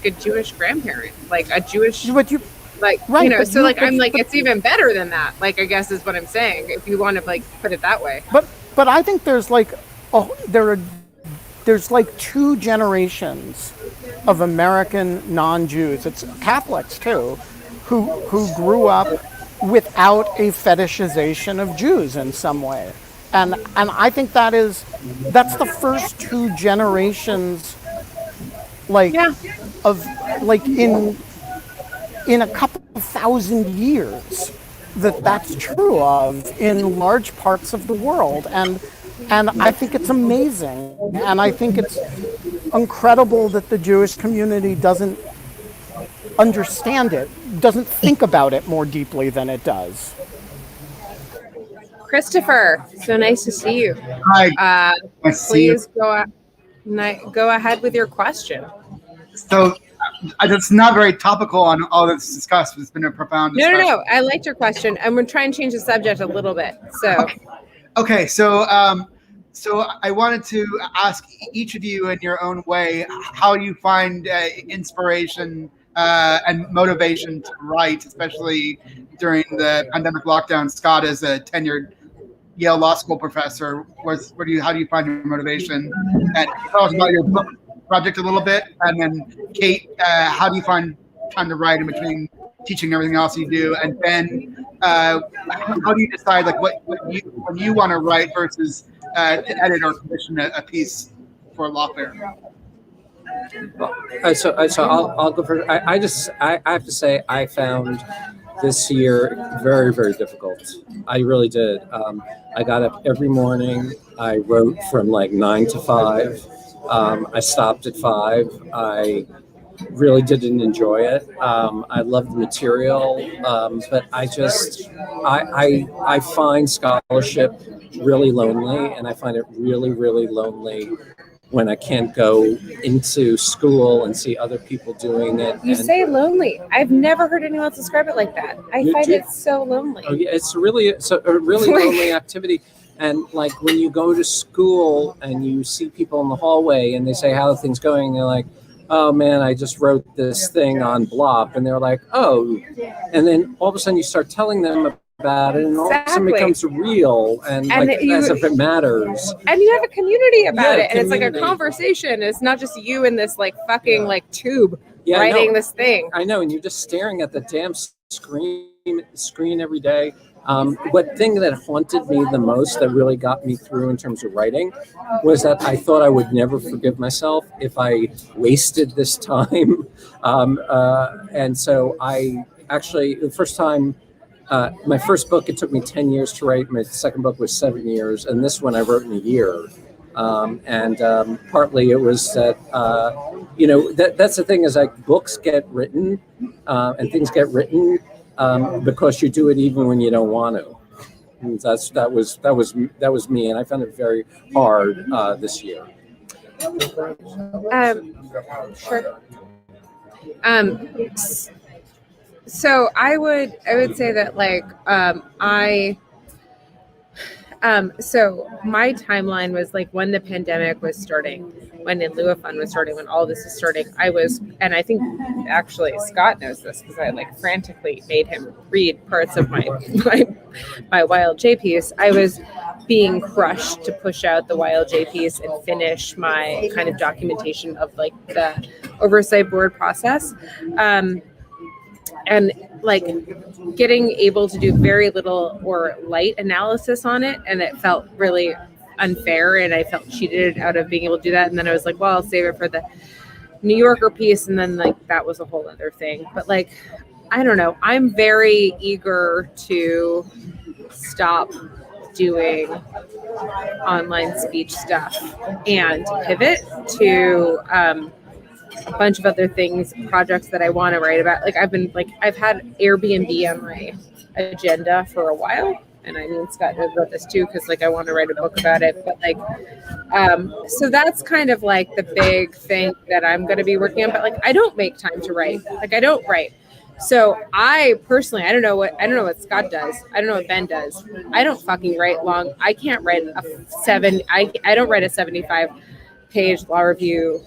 Speaker 2: a Jewish grandparent, like a Jewish.
Speaker 3: But you,
Speaker 2: like right, you know, so like I'm like it's even better than that. Like I guess is what I'm saying. If you want to like put it that way.
Speaker 3: But I think there's like there's like two generations of American non-Jews. It's Catholics too, who grew up without a fetishization of Jews in some way, and I think that's the first two generations, like of like in a couple of thousand years that's true of in large parts of the world, and I think it's amazing, and I think it's incredible that the Jewish community doesn't understand it, doesn't think about it more deeply than it does.
Speaker 2: Christopher, so nice to see you.
Speaker 4: Hi.
Speaker 2: Please go ahead with your question.
Speaker 4: So that's not very topical on all that's discussed, but it's been a profound discussion.
Speaker 2: No. I liked your question. I'm going to try and change the subject a little bit. So.
Speaker 4: Okay. So I wanted to ask each of you in your own way how you find inspiration and motivation to write, especially during the pandemic lockdown. Scott, as a tenured Yale Law School professor, how do you find your motivation? And tell us about your book project a little bit, and then Kate, how do you find time to write in between teaching and everything else you do? And then how do you decide like when you want to write versus to edit or commission a piece for a law fair?
Speaker 1: So I'll go first. I have to say I found this year very, very difficult. I really did. I got up every morning. I wrote from like 9 to 5. I stopped at 5. I really didn't enjoy it. I loved the material, but I find scholarship really lonely, and I find it really, really lonely when I can't go into school and see other people doing it.
Speaker 2: You say lonely. I've never heard anyone else describe it like that. I find it so lonely.
Speaker 1: Oh yeah, it's a really lonely activity. And like when you go to school and you see people in the hallway and they say, how are things going? And they're like, oh man, I just wrote this thing on Blop. And they're like, oh. And then all of a sudden you start telling them about it, and all of a sudden it becomes real, and like as if it matters.
Speaker 2: And you have a community about it, and it's like a conversation. It's not just you in this like fucking like tube writing this thing.
Speaker 1: I know, and you're just staring at the damn screen every day. What thing that haunted me the most, that really got me through in terms of writing, was that I thought I would never forgive myself if I wasted this time. And so I actually, the first time, my first book, it took me 10 years to write. My second book was 7 years. And this one I wrote in a year. And partly it was that, that's the thing, is like books get written and things get written because you do it even when you don't want to. And that was me. And I found it very hard this year.
Speaker 2: Sure. So I would say that like so my timeline was like when the pandemic was starting, when in Lieu was starting, when all this was starting, and I think actually Scott knows this because I like frantically made him read parts of my Wild J piece. I was being crushed to push out the YLJ piece and finish my kind of documentation of like the oversight board process. And like getting able to do very little or light analysis on it. And it felt really unfair. And I felt cheated out of being able to do that. And then I was like, well, I'll save it for the New Yorker piece. And then like, that was a whole other thing. But like, I don't know. I'm very eager to stop doing online speech stuff and pivot to a bunch of other things, projects that I want to write about. Like I've had Airbnb on my agenda for a while. And I mean, Scott knows about this too, because like I want to write a book about it. But like, so that's kind of like the big thing that I'm going to be working on. But like, I don't make time to write. Like I don't write. So I personally, I don't know what Scott does. I don't know what Ben does. I don't fucking write long. I can't write I don't write a 75-page law review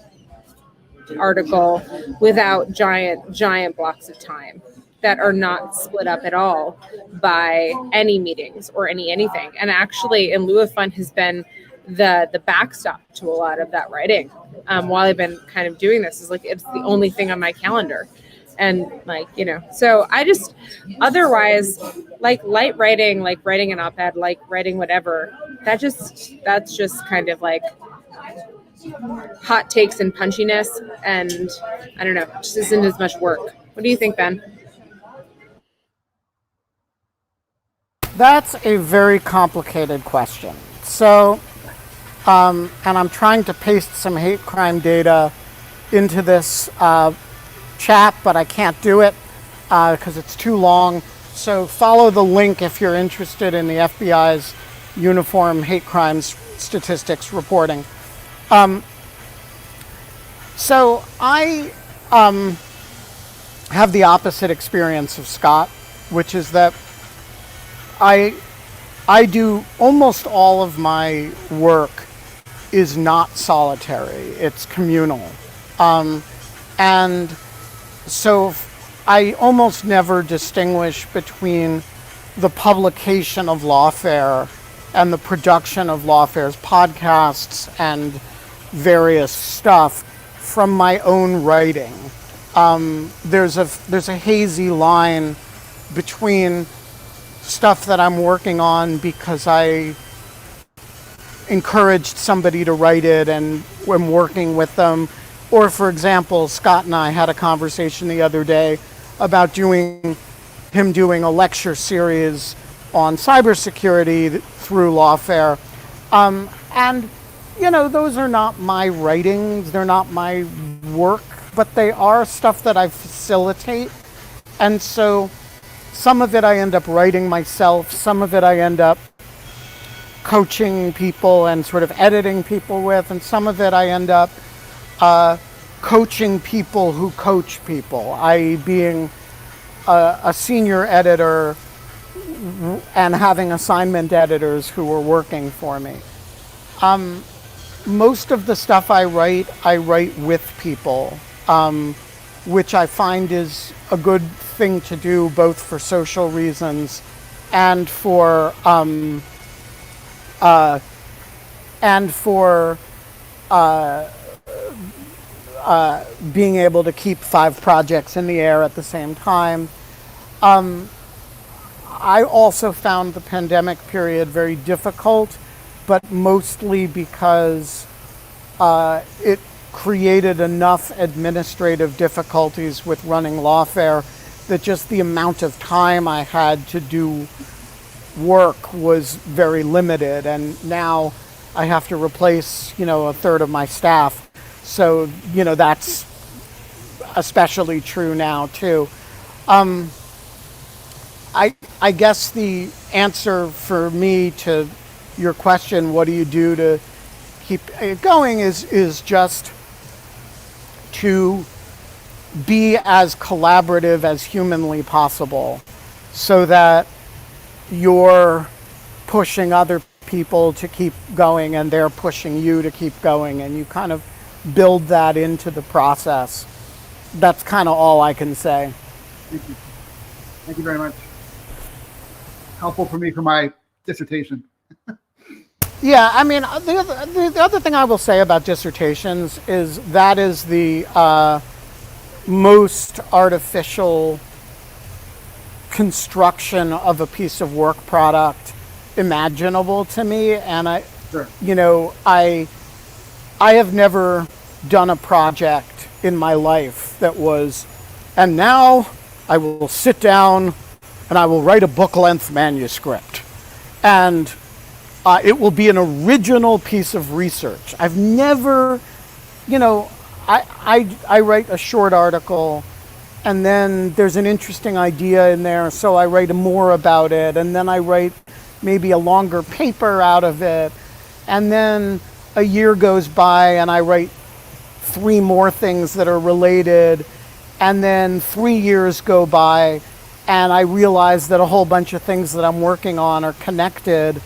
Speaker 2: article without giant blocks of time that are not split up at all by any meetings or anything. And actually, in Lieu has been the backstop to a lot of that writing. While I've been kind of doing this, is like it's the only thing on my calendar. And like, you know, so I just otherwise like light writing, like writing an op-ed, like writing whatever, that's just kind of like hot takes and punchiness. And I don't know, it just isn't as much work. What do you think, Ben?
Speaker 3: That's a very complicated question. So, and I'm trying to paste some hate crime data into this chat, but I can't do it because it's too long. So follow the link if you're interested in the FBI's uniform hate crimes statistics reporting. So I have the opposite experience of Scott, which is that I do almost all of my work is not solitary, it's communal. And so I almost never distinguish between the publication of Lawfare and the production of Lawfare's podcasts and various stuff from my own writing. There's a hazy line between stuff that I'm working on because I encouraged somebody to write it and I'm working with them. Or, for example, Scott and I had a conversation the other day about doing a lecture series on cybersecurity through Lawfare. And, you know, those are not my writings, they're not my work, but they are stuff that I facilitate. And so some of it I end up writing myself, some of it I end up coaching people and sort of editing people with, and some of it I end up coaching people who coach people, i.e. being a senior editor and having assignment editors who are working for me. Most of the stuff I write with people, which I find is a good thing to do both for social reasons and for being able to keep 5 projects in the air at the same time. I also found the pandemic period very difficult, but mostly because it created enough administrative difficulties with running Lawfare that just the amount of time I had to do work was very limited. And now I have to replace, a third of my staff. So, that's especially true now too. I guess the answer for me to your question, what do you do to keep it going, is just to be as collaborative as humanly possible so that you're pushing other people to keep going and they're pushing you to keep going, and you kind of build that into the process. That's kind of all I can say.
Speaker 4: Thank you. Thank you very much. Helpful for me for my dissertation.
Speaker 3: Yeah, I mean, the other thing I will say about dissertations is that is the most artificial construction of a piece of work product imaginable to me. And
Speaker 4: Sure.
Speaker 3: I have never done a project in my life that was, and now I will sit down and I will write a book-length manuscript. And it will be an original piece of research. I've never, I write a short article and then there's an interesting idea in there, so I write more about it, and then I write maybe a longer paper out of it, and then a year goes by and I write 3 more things that are related, and then 3 years go by and I realize that a whole bunch of things that I'm working on are connected,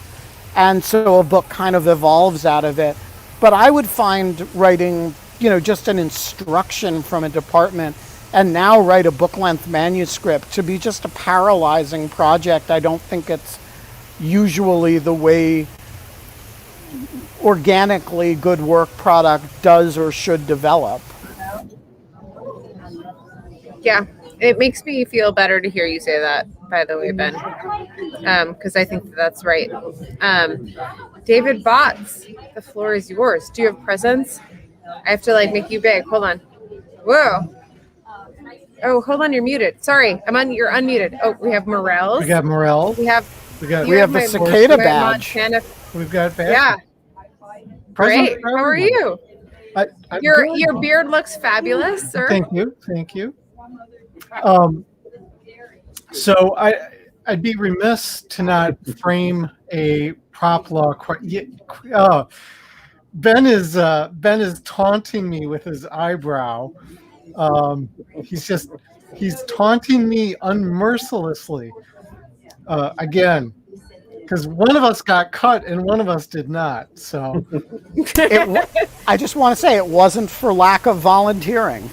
Speaker 3: and so a book kind of evolves out of it. But I would find writing, just an instruction from a department and now write a book-length manuscript to be just a paralyzing project. I don't think it's usually the way organically good work product does or should develop.
Speaker 2: Yeah, it makes me feel better to hear you say that, by the way, Ben, because I think that's right. David Botts, the floor is yours. Do you have presents? I have to make you big. Hold on. Whoa. Oh, hold on. You're muted. Sorry. You're unmuted. Oh, we have Morels.
Speaker 5: We got Morel.
Speaker 2: We have
Speaker 5: We got.
Speaker 3: We have the cicada badge.
Speaker 2: Montana.
Speaker 5: We've got badge.
Speaker 2: Yeah.
Speaker 5: Presents
Speaker 2: Great.
Speaker 5: for
Speaker 2: How are
Speaker 5: everyone.
Speaker 2: you?
Speaker 5: I'm
Speaker 2: Your
Speaker 5: good.
Speaker 2: beard looks fabulous, sir.
Speaker 5: Thank you. Thank you. So I'd be remiss to not frame a prop law. Ben is taunting me with his eyebrow. He's taunting me unmercilessly. Again, because one of us got cut and one of us did not. So
Speaker 3: I just want to say it wasn't for lack of volunteering.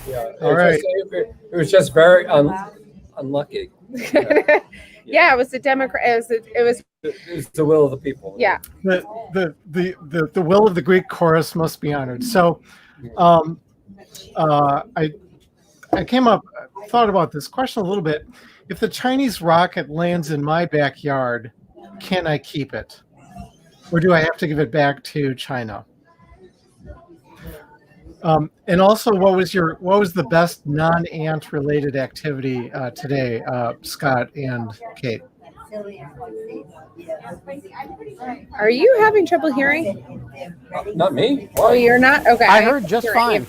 Speaker 1: Yeah.
Speaker 5: All right.
Speaker 1: It was just very unlucky.
Speaker 2: Yeah, it was the Democrat. It was.
Speaker 1: It's the will of the people.
Speaker 2: Yeah.
Speaker 5: The will of the Greek chorus must be honored. So, I thought about this question a little bit. If the Chinese rocket lands in my backyard, can I keep it, or do I have to give it back to China? And also, what was the best non-ant related activity today, Scott and Kate?
Speaker 2: Are you having trouble hearing?
Speaker 1: Not me.
Speaker 2: Oh, you're not? Okay.
Speaker 3: I heard just fine.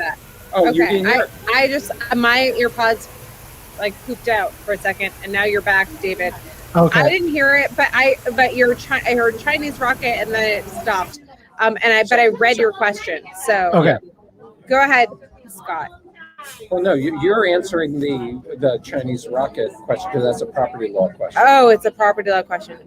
Speaker 1: Oh, you
Speaker 2: Okay.
Speaker 1: didn't hear it.
Speaker 2: I just my earpods pooped out for a second, and now you're back, David.
Speaker 5: Okay.
Speaker 2: I didn't hear it, but I heard Chinese rocket, and then it stopped. But I read your question, so
Speaker 5: Okay.
Speaker 2: Go ahead, Scott.
Speaker 1: Well, no, you're answering the Chinese rocket question because that's a property law question.
Speaker 2: Oh, it's a property law question.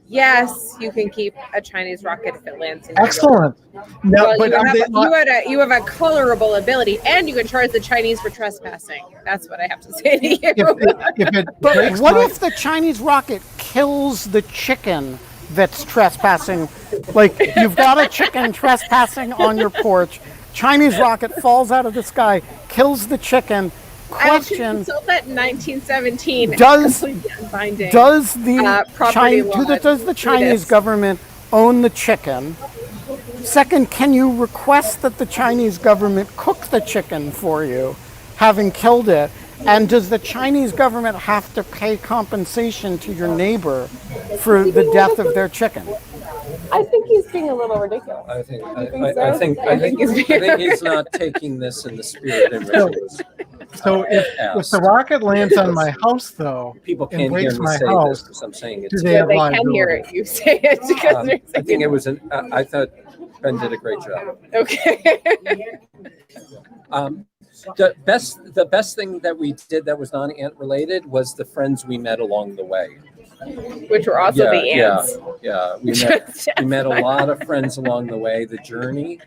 Speaker 2: Yes, you can keep a Chinese rocket if it lands in your
Speaker 5: Excellent. No,
Speaker 2: Well,
Speaker 5: but
Speaker 2: you have a colorable ability, and you can charge the Chinese for trespassing. That's what I have to say to you.
Speaker 5: if it
Speaker 3: But
Speaker 5: breaks
Speaker 3: what
Speaker 5: my-
Speaker 3: if the Chinese rocket kills the chicken that's trespassing? Like, you've got a chicken trespassing on your porch. Chinese rocket falls out of the sky, kills the chicken.
Speaker 2: I actually
Speaker 3: Question:
Speaker 2: consulted that in 1917.
Speaker 3: Does
Speaker 2: binding.
Speaker 3: does the
Speaker 2: property law
Speaker 3: does the Chinese
Speaker 2: treatise.
Speaker 3: government own the chicken? Second, can you request that the Chinese government cook the chicken for you, having killed it? And does the Chinese government have to pay compensation to your neighbor for the death of their chicken?
Speaker 2: I think he's being a little ridiculous.
Speaker 1: I think
Speaker 2: so?
Speaker 1: I think he's not taking this in the spirit in which it was.
Speaker 5: So if the rocket lands on my house, though,
Speaker 1: People
Speaker 5: and
Speaker 1: can't hear
Speaker 5: breaks
Speaker 1: me
Speaker 5: my
Speaker 1: say
Speaker 5: house,
Speaker 1: this because I'm saying
Speaker 5: do
Speaker 1: it's.
Speaker 5: they
Speaker 2: Yeah,
Speaker 5: have
Speaker 2: they can
Speaker 5: liability?
Speaker 2: hear it. You say it because they're
Speaker 1: I think it was I thought Ben did a great job.
Speaker 2: okay.
Speaker 1: The best thing that we did that was non-ant related was the friends we met along the way.
Speaker 2: Which were also the ants.
Speaker 1: Yeah. We met a lot of friends along the way. The journey,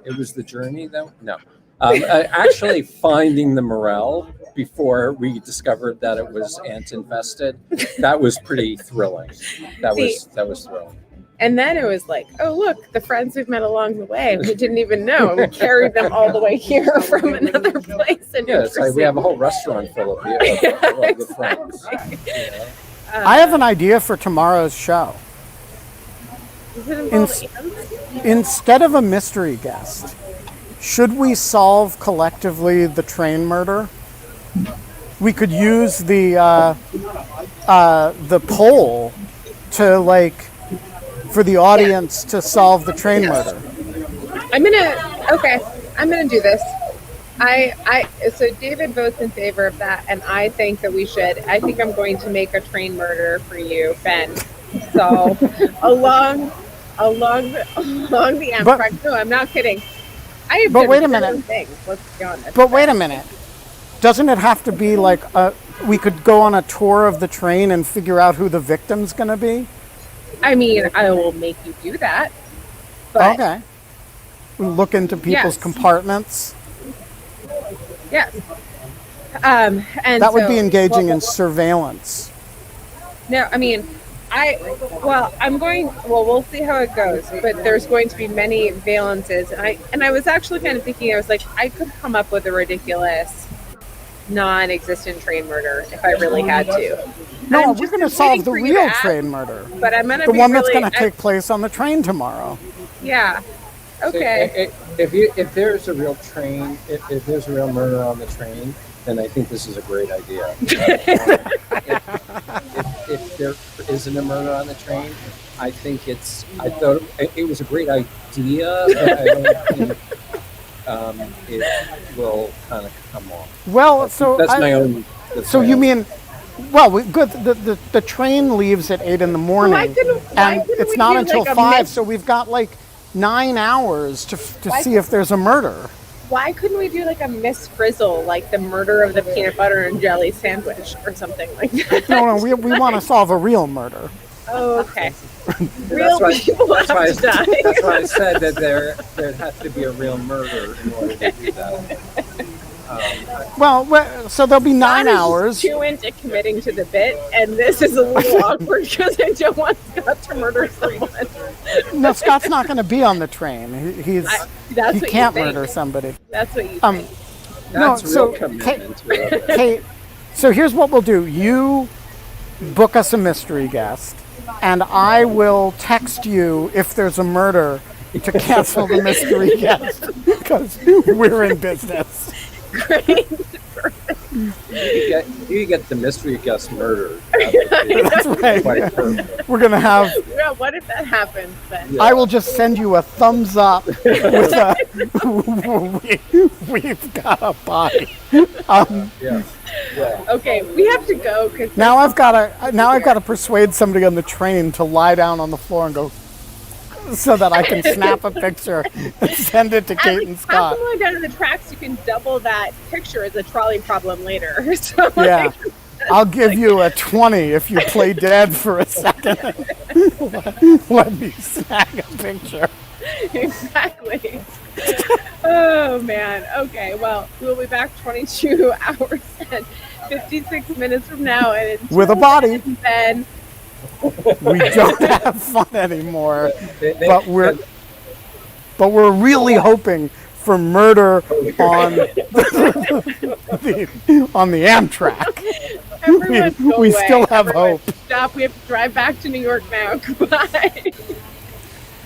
Speaker 1: it was the journey though. No, actually finding the morel before we discovered that it was ant infested. That was pretty thrilling. That was thrilling.
Speaker 2: And then it was like, oh, look, the friends we've met along the way. We didn't even know. We carried them all the way here from another place. And
Speaker 1: Yeah, it's like we have a whole restaurant full of you.
Speaker 2: Yeah,
Speaker 1: Good friends.
Speaker 2: exactly.
Speaker 3: I have an idea for tomorrow's show.
Speaker 2: Does it involve ants?
Speaker 3: Instead of a mystery guest, should we solve collectively the train murder? We could use the poll to for the audience to solve the train murder.
Speaker 2: I'm gonna do this. So David votes in favor of that, and I think that we should. I think I'm going to make a train murder for you, Ben. So along the Amtrak. No, I'm not kidding. I have
Speaker 3: But wait a
Speaker 2: done
Speaker 3: minute.
Speaker 2: things. Let's be honest.
Speaker 3: But wait a minute. Doesn't it have to be we could go on a tour of the train and figure out who the victim's going to be?
Speaker 2: I mean, I will make you do that. But
Speaker 3: Okay. Look into people's
Speaker 2: Yes.
Speaker 3: compartments.
Speaker 2: yes. And
Speaker 3: That would
Speaker 2: so-
Speaker 3: be engaging
Speaker 2: well,
Speaker 3: in surveillance.
Speaker 2: No, I mean, we'll see how it goes, but there's going to be many valences. And I was actually kind of thinking, I was like, I could come up with a ridiculous, non-existent train murder if I really had to.
Speaker 3: No,
Speaker 2: I'm
Speaker 3: we're
Speaker 2: just
Speaker 3: going to
Speaker 2: waiting
Speaker 3: solve the
Speaker 2: for you to
Speaker 3: real
Speaker 2: ask,
Speaker 3: train murder.
Speaker 2: But I'm going to
Speaker 3: The
Speaker 2: be
Speaker 3: one that's
Speaker 2: really,
Speaker 3: going to take place on the train tomorrow.
Speaker 2: Yeah. Okay.
Speaker 1: If there's a real train, if there's a real murder on the train, then I think this is a great idea. If there isn't a murder on the train, I thought it was a great idea, but I don't think it will kind of come off.
Speaker 3: Well, so
Speaker 1: That's my own.
Speaker 3: So you mean, good. The train leaves at 8 in the morning,
Speaker 2: why couldn't
Speaker 3: it's
Speaker 2: we
Speaker 3: not
Speaker 2: do,
Speaker 3: until
Speaker 2: like, a
Speaker 3: 5.
Speaker 2: mix-
Speaker 3: So we've got 9 hours to see if there's a murder.
Speaker 2: Why couldn't we do like a Miss Frizzle, like the murder of the peanut butter and jelly sandwich or something like that?
Speaker 3: No, we want to solve a real murder.
Speaker 2: Oh, okay.
Speaker 1: That's
Speaker 2: Real
Speaker 1: why-
Speaker 2: people have
Speaker 1: That's
Speaker 2: to die.
Speaker 1: That's why I said that there'd have to be a real murder in order to do that.
Speaker 3: So there'll be 9
Speaker 2: Scott is
Speaker 3: hours.
Speaker 2: too into committing to the bit, and this is a little awkward because I don't want Scott to murder someone.
Speaker 3: No, Scott's not going to be on the train. He
Speaker 2: That's what
Speaker 3: can't
Speaker 2: you think.
Speaker 3: murder somebody.
Speaker 2: That's what you
Speaker 3: Um,
Speaker 2: think.
Speaker 1: That's
Speaker 3: so,
Speaker 1: real commitment to it.
Speaker 3: Kate, so here's what we'll do. You book us a mystery guest, and I will text you if there's a murder to cancel the mystery guest because we're in business.
Speaker 2: Great.
Speaker 1: You get the mystery guest murdered.
Speaker 3: That's right.
Speaker 1: Quite perfect.
Speaker 3: We're gonna have.
Speaker 2: Yeah, what if that happens then?
Speaker 1: Yeah.
Speaker 3: I will just send you a thumbs up with a. We've got a body.
Speaker 1: Yeah. Yeah.
Speaker 2: Okay, we have to go because
Speaker 3: Now I've got to persuade somebody on the train to lie down on the floor and go, so that I can snap a picture and send it to Kate and Scott.
Speaker 2: How come down in the tracks you can double that picture as a trolley problem later? So
Speaker 3: Yeah. I'll give you a 20 if you play dead for a second. Let me snag a picture.
Speaker 2: Exactly. Oh man. Okay. Well, we'll be back 22 hours and 56 minutes from now, and until
Speaker 3: With a body.
Speaker 2: Then
Speaker 3: We don't have fun anymore,
Speaker 1: They-
Speaker 3: but we're really hoping for murder on the Amtrak.
Speaker 2: everyone go
Speaker 3: We
Speaker 2: away.
Speaker 3: still have
Speaker 2: Everyone
Speaker 3: hope.
Speaker 2: Stop. We have to drive back to New York now. Goodbye.